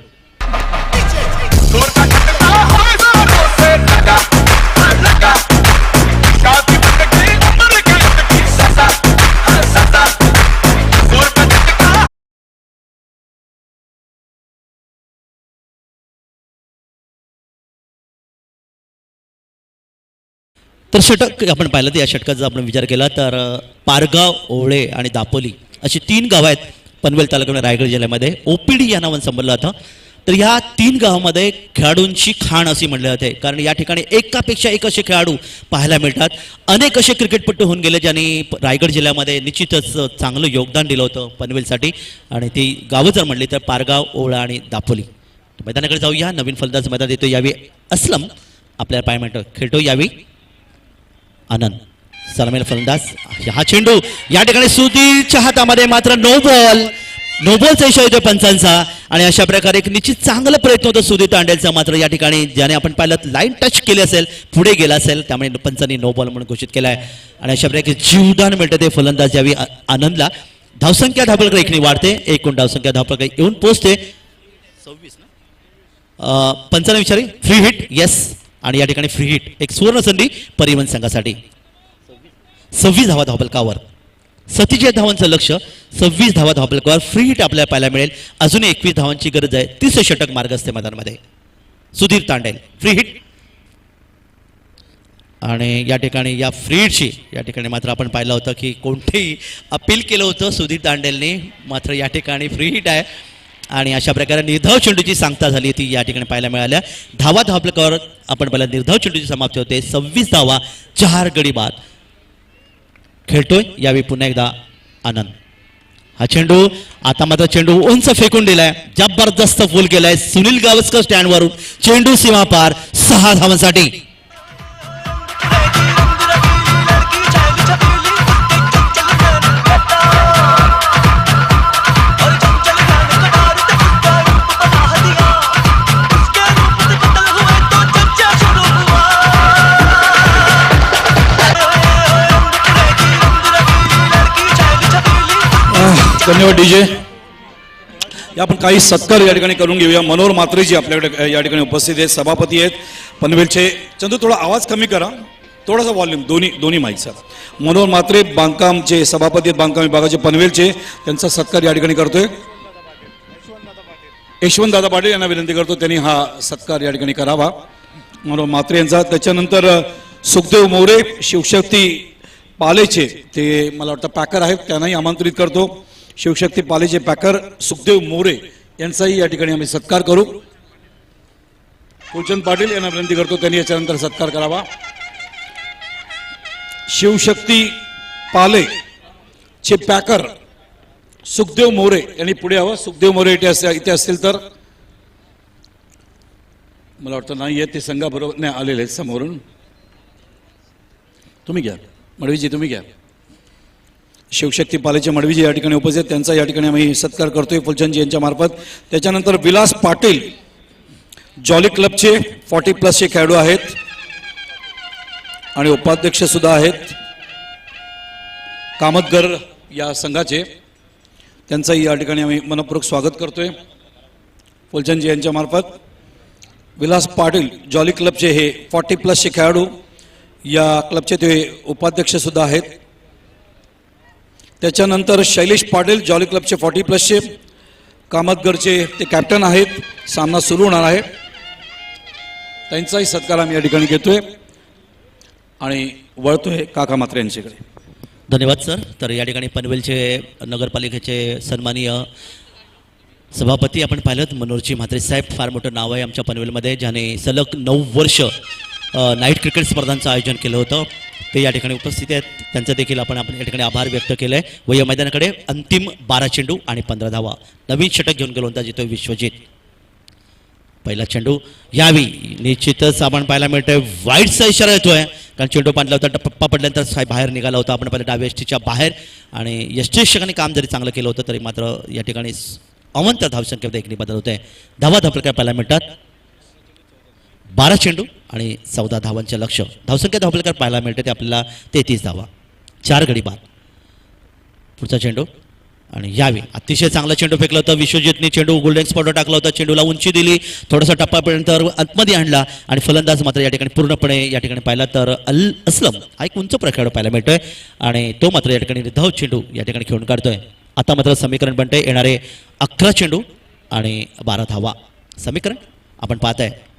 तर षटक आपण पाहिलं तर या षटकाचा आपण विचार केला तर पारगाव, ओवळे आणि दापोली अशी 3 गावं आहेत पनवेल तालुक्यामध्ये रायगड जिल्ह्यामध्ये. OPD या नावानं संबोधलं जातं. तर या 3 गावामध्ये खेळाडूंची खाण अशी म्हणले जाते, कारण या ठिकाणी एकापेक्षा एक असे खेळाडू पाहायला मिळतात. अनेक असे क्रिकेटपटू होऊन गेले ज्यांनी रायगड जिल्ह्यामध्ये निश्चितच चांगलं योगदान दिलं होतं पनवेलसाठी. आणि ती गावं जर म्हणली तर पारगाव, ओवळा आणि दापोली. मैदानाकडे जाऊया. नवीन फलंदाज मैदान येतो यावी असलम आपल्याला पाय मिळतं खेळतो यावी आनंद सलामीला फलंदाज. हा चेंडू या ठिकाणी सुधीरच्या हातामध्ये मात्र नो बॉलचा इशारा येतो पंचांचा आणि अशा प्रकारे एक निश्चित चांगला प्रयत्न होतो सुधीर तांडेलचा. मात्र या ठिकाणी ज्याने आपण पाहिलं लाईन टच केली असेल पुढे गेला असेल त्यामुळे पंचांनी नो बॉल म्हणून घोषित केलाय आणि अशा प्रकारे जीवदान मिळतं ते फलंदाज यावी आनंदला. धावसंख्या धावफलक एकने वाढते. एकूण धावसंख्या धावफलक येऊन पोहोचते 26 ना. पंचांना विचारी फ्री हिट येस आणि या ठिकाणी फ्री हिट एक सुवर्ण संधी परिवहन संघासाठी. 26 धावा धावफलकावर. 37 धावांचं लक्ष. 26 धावा धावफलकावर फ्री हिट आपल्याला पाहायला मिळेल. अजून 21 धावांची गरज आहे. 30 षटक मार्ग असते मैदानामध्ये. सुधीर तांडेल फ्री हिट आणि या ठिकाणी या फ्री हिटची या ठिकाणी मात्र आपण पाहिलं होतं की कोणतेही अपील केलं होतं सुधीर तांडेलने, मात्र या ठिकाणी फ्री हिट आहे आणि अशा प्रकारे निर्धाव चेंडूची सांगता झाली ती या ठिकाणी पाहायला मिळाल्या. धावा धावफलकावर आपण पाहिलं निर्धाव चेंडूची समाप्ती होते. 26 धावा 4 गडी बाद. खेळतोय यावेळी पुन्हा एकदा आनंद. हा चेंडू आता मात्र चेंडू उंच फेकून दिलाय. जबरदस्त फुल केलाय सुनील गावस्कर स्टँडवरून. चेंडू सीमा पार 6 धावांसाठी. धन्यवाद डीजे. या आपण काही सत्कार या ठिकाणी करून घेऊया. मनोहर म्हात्रेजी आपल्याकडे या ठिकाणी उपस्थित आहेत, सभापती आहेत पनवेलचे. चंदू थोडा आवाज कमी करा, थोडासा व्हॉल्यूम दोन्ही माईकचा. मनोहर म्हात्रे बांधकामचे सभापती आहेत बांधकाम विभागाचे पनवेलचे, त्यांचा सत्कार या ठिकाणी करतोय. यशवंत दादा पाटील यांना विनंती करतो त्यांनी हा सत्कार या ठिकाणी करावा मनोहर म्हात्रे यांचा. त्याच्यानंतर सुखदेव मोरे शिवशक्ती पालेचे ते मला वाटतं पॅकर आहेत, त्यांनाही आमंत्रित करतो. शिवशक्ती पालेचे पॅकर सुखदेव मोरे यांचाही या ठिकाणी आम्ही सत्कार करू. फुलचंद पाटील यांना विनंती करतो त्यांनी याच्यानंतर सत्कार करावा. शिवशक्ती पाले चे पॅकर सुखदेव मोरे यांनी पुढे यावं. सुखदेव मोरे इथे असतील तर मला वाटतं नाही आहे, ते संघाबरोबर नाही आलेले आहेत समोरून. तुम्ही घ्या मडवीजी, तुम्ही घ्या. शिवशक्ती पालेचे मडवीजी या ठिकाणी उपस्थित, त्यांचा या ठिकाणी आम्ही सत्कार करतोय फुलचंदजी यांच्या मार्फत. त्याच्यानंतर विलास पाटील जॉली क्लबचे 40+ खेळाडू आहेत आणि उपाध्यक्ष सुद्धा आहेत कामतगर या संघाचे, त्यांचंही या ठिकाणी आम्ही मनपूर्वक स्वागत करतोय फुलचंदजी यांच्या मार्फत. विलास पाटील जॉली क्लबचे हे 40+ खेळाडू, या क्लबचे ते उपाध्यक्ष सुद्धा आहेत. त्याच्यानंतर शैलेश पाटील जॉली क्लबचे 40+ कामतगरचे ते कॅप्टन आहेत. सामना सुरू होणार आहे, त्यांचाही सत्कार आम्ही या ठिकाणी घेतोय आणि वळतोय काका मात्रे यांच्याकडे. धन्यवाद सर. तर या ठिकाणी पनवेलचे नगरपालिकेचे सन्माननीय सभापती आपण पाहिलं मनोहरजी म्हात्रे साहेब, फार मोठं नाव आहे आमच्या पनवेलमध्ये, ज्याने सलग 9 वर्ष नाईट क्रिकेट स्पर्धांचं आयोजन केलं होतं. ते या ठिकाणी उपस्थित आहेत, त्यांचं देखील आपण या ठिकाणी आभार व्यक्त केलं आहे. व या मैदानाकडे अंतिम 12 चेंडू आणि 15 धावा, नवीन षटक घेऊन गेलो होता जिथे विश्वजित. पहिला चेंडू यावी निश्चितच आपण पाहायला मिळतोय वाईटचा इशारा येतोय, कारण चेंडू पाडला होता, टप्पा पडल्यानंतर साहेब बाहेर निघाला होता. आपण पाहिलं डाव्या एसटीच्या बाहेर, आणि यष्टीक्षकांनी काम जरी चांगलं केलं होतं तरी मात्र या ठिकाणी अवंत धावसंख्येमध्ये एक बदल होते. धावा धापल्या पाहायला मिळतात. 12 चेंडू आणि 14 धावांचं लक्ष. धावसंख्या धावपलकार पाहायला मिळते ते आपल्याला 33 धावा, 4 गडी बाद. पुढचा चेंडू आणि यावी अतिशय चांगला चेंडू फेकला होता विश्वजितने. चेंडू गोल्डन स्पॉटवर टाकला होता, चेंडूला उंची दिली, थोडासा टप्पापर्यंत आतमध्ये आणला आणि फलंदाज मात्र या ठिकाणी पूर्णपणे या ठिकाणी पाहिला तर असलम हा एक उंच प्रकार पाहायला मिळतोय आणि तो मात्र या ठिकाणी धाव चेंडू या ठिकाणी खेळून काढतोय. आता मात्र समीकरण बनते येणारे 11 चेंडू आणि 12 धावा. समीकरण आपण पाहत आहे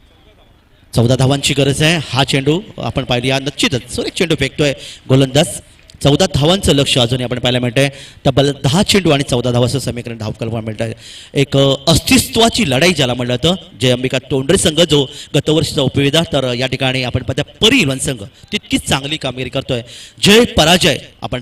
14 धावांची गरज आहे. हा चेंडू आपण पाहिली, हा निश्चितच सुरेख चेंडू फेकतोय गोलंदाज. 14 धावांचं लक्ष अजूनही आपण पाहायला मिळतंय. तब्बल 10 चेंडू आणि 14 धावाचं समीकरण धावकल्पना मिळत आहे. एक अस्तित्वाची लढाई ज्याला म्हणलं जातं. जय अंबिका तोंडरे संघ जो गतवर्षीचा उपविधा, तर या ठिकाणी आपण पाहता परिवहन संघ तितकीच चांगली कामगिरी करतोय. जय पराजय आपण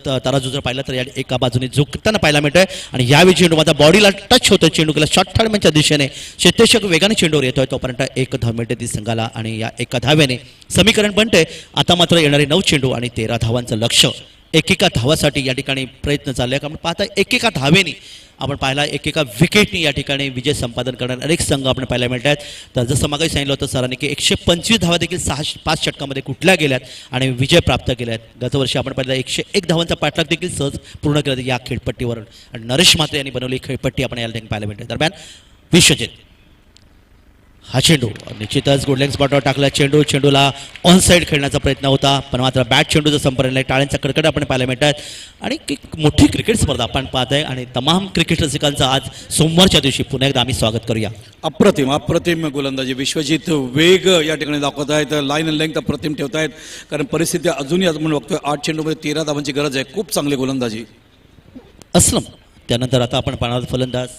तराजू जर पाहिलं तर या एका बाजूने झुकताना पाहायला मिळतंय आणि यावेळी चेंडू माझा बॉडीला टच होतोय. चेंडू केला शॉर्ट थर्डमॅनच्या दिशेने, क्षेत्ररक्षक वेगाने चेंडूवर येतोय, तोपर्यंत 1 धाव मिळते ती संघाला आणि या 1 धाव्याने समीकरण बनते. आता मात्र येणारे 9 चेंडू आणि 13 धावांचं लक्ष. एकेका धावासाठी या ठिकाणी प्रयत्न चालले. आपण पाहता एकेका धावेने आपण पाहिला एकेका विकेटनी या ठिकाणी विजय संपादन करणारे अनेक संघ आपण पाहायला मिळत आहेत. तर जसं मागे सांगितलं होतं सरांनी की 125 धावा देखील 5 षटकामध्ये कुठल्या गेल्यात आणि विजय प्राप्त केल्यात. गतवर्षी आपण पाहिलं 101 धावांचा पाठलाग देखील सहज पूर्ण केला या खेळपट्टीवर आणि नरेश म्हात्रे यांनी बनवली खेळपट्टी आपण या ठिकाणी पाहायला मिळते. दरम्यान विश्वजित हा चेंडू निश्चितच गोल्डन स्पॉटवर टाकला. चेंडूला ऑन साईड खेळण्याचा प्रयत्न होता, पण मात्र बॅट चेंडूचा संपर्क नाही. टाळ्यांचा कडकड आपण पाहायला मिळतात आणि मोठी क्रिकेट स्पर्धा आपण पाहत आहे आणि तमाम क्रिकेट रसिकांचं आज सोमवारच्या दिवशी पुन्हा एकदा आम्ही स्वागत करूया. अप्रतिम गोलंदाजी विश्वजित वेग या ठिकाणी दाखवत आहेत. लाईन अँड लेंथ अप्रतिम ठेवत आहेत, कारण परिस्थिती अजूनही आपण बघतोय 8 चेंडूमध्ये 13 धावांची गरज आहे. खूप चांगली गोलंदाजी असलम. त्यानंतर आता आपण पाहणार फलंदाज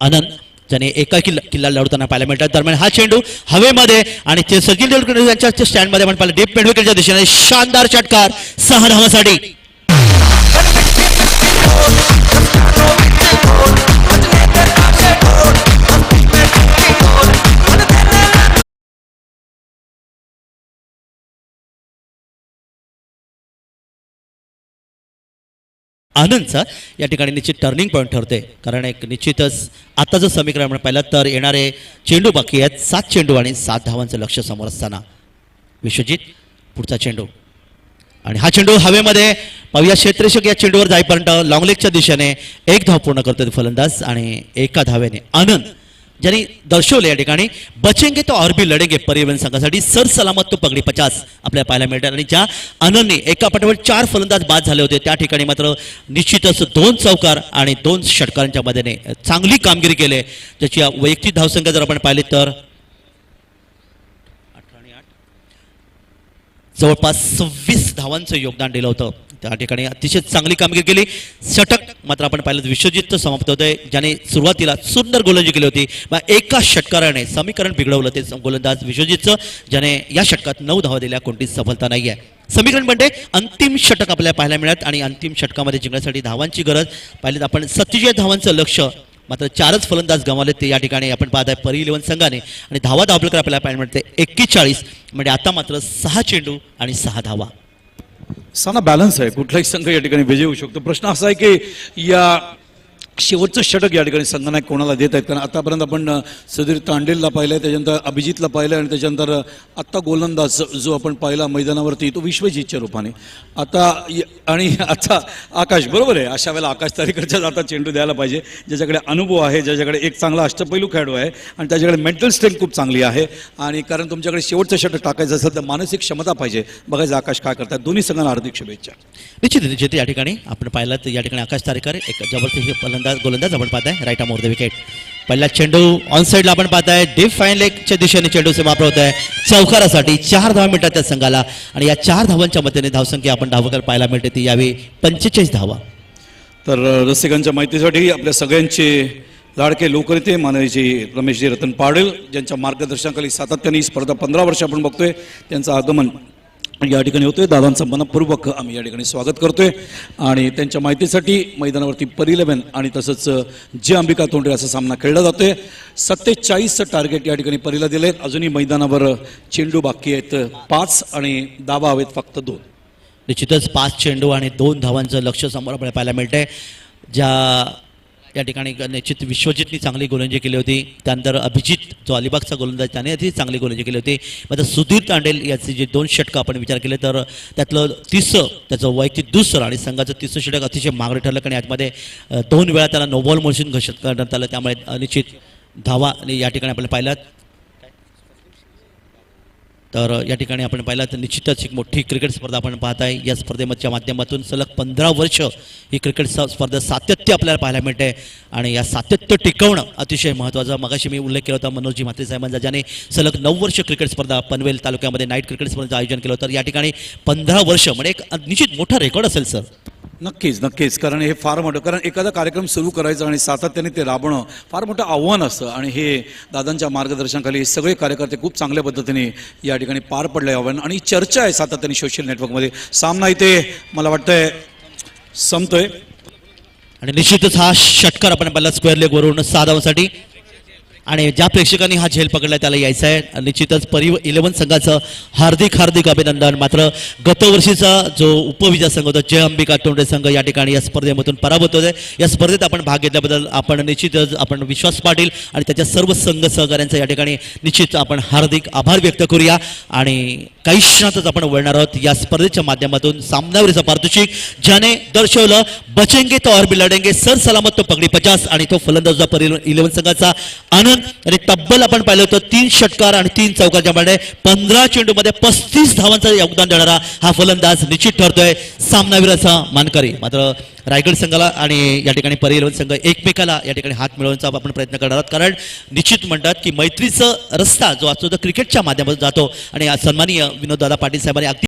आनंद, ज्याने एका किल्ला लढवताना पाहायला मिळतात. दरम्यान हा चेंडू हवेमध्ये आणि ते सचिन तेंडुलकर यांच्या स्टँडमध्ये आपण पाहिलं डीप मिडविकेटच्या दिशेने शानदार षटकार 6 धावांसाठी. आनंदचा या ठिकाणी निश्चित टर्निंग पॉईंट ठरते, कारण एक निश्चितच आता जर समीकरण आपण पाहिलं तर येणारे चेंडू बाकी आहेत. 7 चेंडू आणि 7 धावांचं लक्ष समोर असताना विश्वजित पुढचा चेंडू आणि हा चेंडू हवेमध्ये पाहूया. क्षेत्ररक्षक या चेंडूवर जाईपर्यंत लॉंगलेगच्या दिशेने 1 धाव पूर्ण करतो फलंदाज आणि 1 धावेने आनंद ज्यांनी दर्शवले या ठिकाणी बचेंगे तो और भी लढेंगे परिवहन संघासाठी सर सलामत तो पगडी 50 आपल्याला पाहायला मिळतात. आणि ज्या आनंदने एका पाठोपाठ 4 फलंदाज बाद झाले होते त्या ठिकाणी मात्र निश्चितच 2 चौकार आणि 2 षटकारांच्या मदतीने चांगली कामगिरी केली. ज्याची वैयक्तिक धावसंख्या जर आपण पाहिली तर 18 आणि 8 जवळपास 26 धावांचं योगदान दिलं होतं. त्या ठिकाणी अतिशय चांगली कामगिरी केली. षटक मात्र आपण पाहिलं विश्वजितचं समाप्त होतंय, ज्याने सुरुवातीला सुंदर गोलंदाजी केली होती. मग एका षटकाराने समीकरण बिघडवलं ते गोलंदाज विश्वजितचं, ज्याने या षटकात 9 धावा दिल्या. कोणतीच सफलता नाही आहे. समीकरण म्हणते अंतिम षटक आपल्याला पाहायला मिळत आणि अंतिम षटकामध्ये जिंकण्यासाठी धावांची गरज. पाहिलं आपण 47 धावांचं लक्ष, मात्र 4च फलंदाज गमावले ते या ठिकाणी आपण पाहत आहे परी 11 संघाने. आणि धावा दाबलकर आपल्याला पाहायला मिळते 41. म्हणजे आता मात्र 6 चेंडू आणि 6 धावा. साना बॅलन्स आहे, कुठलाही संघ या ठिकाणी विजय होऊ शकतो. प्रश्न असा आहे की या शेवटचं षटक या ठिकाणी संघनायक कोणाला देत आहेत, कारण आतापर्यंत आपण सुधीर तांडेलला पाहिलं आहे, त्याच्यानंतर अभिजितला पाहिलं आणि त्याच्यानंतर आत्ता गोलंदाज जो आपण पाहिला मैदानावरती तो विश्वजितच्या रूपाने. आणि आता आकाश, बरोबर आहे, अशा वेळेला आकाश तारेकरच्याच आता चेंडू द्यायला पाहिजे, ज्याच्याकडे अनुभव आहे, ज्याच्याकडे एक चांगला अष्टपैलू खेळाडू आहे आणि त्याच्याकडे मेंटल स्ट्रेंथ खूप चांगली आहे. आणि कारण तुमच्याकडे शेवटचं षटक टाकायचं असेल तर मानसिक क्षमता पाहिजे. बघायचं आकाश काय करतात. दोन्ही संघांना हार्दिक शुभेच्छा. निश्चित या ठिकाणी आपण पाहिलं तर या ठिकाणी आकाश तारेकर एक जबरदस्त गोलंदाज आपण पाहताय right arm over the wicket. पहिला चेंडू ऑन साईडला आपण पाहताय डीप फाईन लेगच्या दिशेने चेंडू वापर होत आहे चौकारासाठी. 4 धावा मिळतात त्या संघाला आणि या 4 धावांच्या मतेने धावसंख्या आपण धावकर पाहायला मिळते ती यावेळी 45 धावा. तर रसिकांच्या माहितीसाठी आपल्या सगळ्यांचे लाडके लोकनेते माननीय रमेशजी रतन पाटील, ज्यांच्या मार्गदर्शनाखाली सातत्याने ही स्पर्धा 15 वर्ष आपण बघतोय, त्यांचं आगमन या ठिकाणी होतोय. दादांचं मनपूर्वक आम्ही या ठिकाणी स्वागत करतोय. आणि त्यांच्या माहितीसाठी मैदानावरती परी 11 आणि तसंच जे अंबिका तोंडरे असा सामना खेळला जातोय. 47 टार्गेट या ठिकाणी परीला दिलेत. अजूनही मैदानावर चेंडू बाकी आहेत 5 आणि धावा हवेत फक्त 2. निश्चितच 5 चेंडू आणि 2 धावांचं लक्ष समोर आपल्याला पाहायला मिळतंय. ज्या या ठिकाणी निश्चित विश्वजितनी चांगली गोलंदाजी केली होती. त्यानंतर अभिजित जो अलिबागचा गोलंदाज त्याने अति चांगली गोलंदाजी केली होती. मात्र सुधीर तांडेल याचे जे 2 षटकं आपण विचार केले तर त्यातलं 30 त्याचं वैयक्तिक दुसरं आणि संघाचं 30 षटक अतिशय महागडं ठरलं. कारण यामध्ये 2 वेळा त्याला नो बॉल मोशन घोषित करण्यात आलं. त्यामुळे निश्चित धावा या ठिकाणी आपल्याला पाहिलं. तर या ठिकाणी आपण पाहिलं तर निश्चितच एक मोठी क्रिकेट स्पर्धा आपण पाहत आहे. या स्पर्धेच्या माध्यमातून सलग 15 वर्ष ही क्रिकेट स्पर्धा सातत्य आपल्याला पाहायला मिळते आणि या सातत्य टिकवणं अतिशय महत्त्वाचं. मगाशी मी उल्लेख केला होता मनोजी म्हात्रे साहेबांचा, ज्याने सलग 9 वर्ष क्रिकेट स्पर्धा पनवेल तालुक्यामध्ये नाईट क्रिकेट स्पर्धेचं आयोजन केलं. तर या ठिकाणी 15 वर्ष म्हणजे एक निश्चित मोठा रेकॉर्ड असेल सर. नक्कीच, कारण हे फार मोठं, कारण एखादा कार्यक्रम सुरू करायचा आणि सातत्याने ते राबवणं फार मोठं आव्हान असतं. आणि हे दादांच्या मार्गदर्शनाखाली सगळे कार्यकर्ते खूप चांगल्या पद्धतीने या ठिकाणी पार पडले आव्हान. आणि चर्चा आहे सातत्याने सोशल नेटवर्कमध्ये. सामना इथे मला वाटतंय संपतोय आणि निश्चितच हा षटकार आपण पाहिला स्क्वेअर लेग वरून 6 धावांसाठी. आणि ज्या प्रेक्षकांनी हा झेल पकडला त्याला यायचं आहे. निश्चितच परी 11 संघाचं हार्दिक अभिनंदन. मात्र गतवर्षीचा जो उपविजेता संघ होता जय अंबिका तोंडरे संघ या ठिकाणी या स्पर्धेमधून पराभूत होते. या स्पर्धेत आपण भाग घेतल्याबद्दल आपण निश्चितच आपण विश्वास पाटील आणि त्याच्या सर्व संघ सहकाऱ्यांचा या ठिकाणी निश्चित आपण हार्दिक आभार व्यक्त करूया. आणि काही क्षणातच आपण वळणार आहोत या स्पर्धेच्या माध्यमातून सामनावीरचं पारितोषिक, ज्याने दर्शवलं बचेंगे तो और भी लढेंगे, सर सलामत तो पगडी 50. आणि तो फलंदाज परी 11 संघाचा आनंद. आणि तब्बल आपण पाहिलं होतं 3 षटकार आणि 3 चौकारच्या मध्ये 15 चेंडूमध्ये 35 धावांचं योगदान देणारा हा फलंदाज निश्चित ठरतोय सामनावीराचा मानकरी. मात्र रायगड संघाला आणि या ठिकाणी परी 11 संघ एकमेकाला या ठिकाणी हात मिळवण्याचा आपण प्रयत्न करणार आहोत. कारण निश्चित म्हणतात की मैत्रीचा रस्ता जो असतो तो क्रिकेटच्या माध्यमातून जातो. आणि सन्माननीय विनोददादा पाटील साहेबांनी अगदी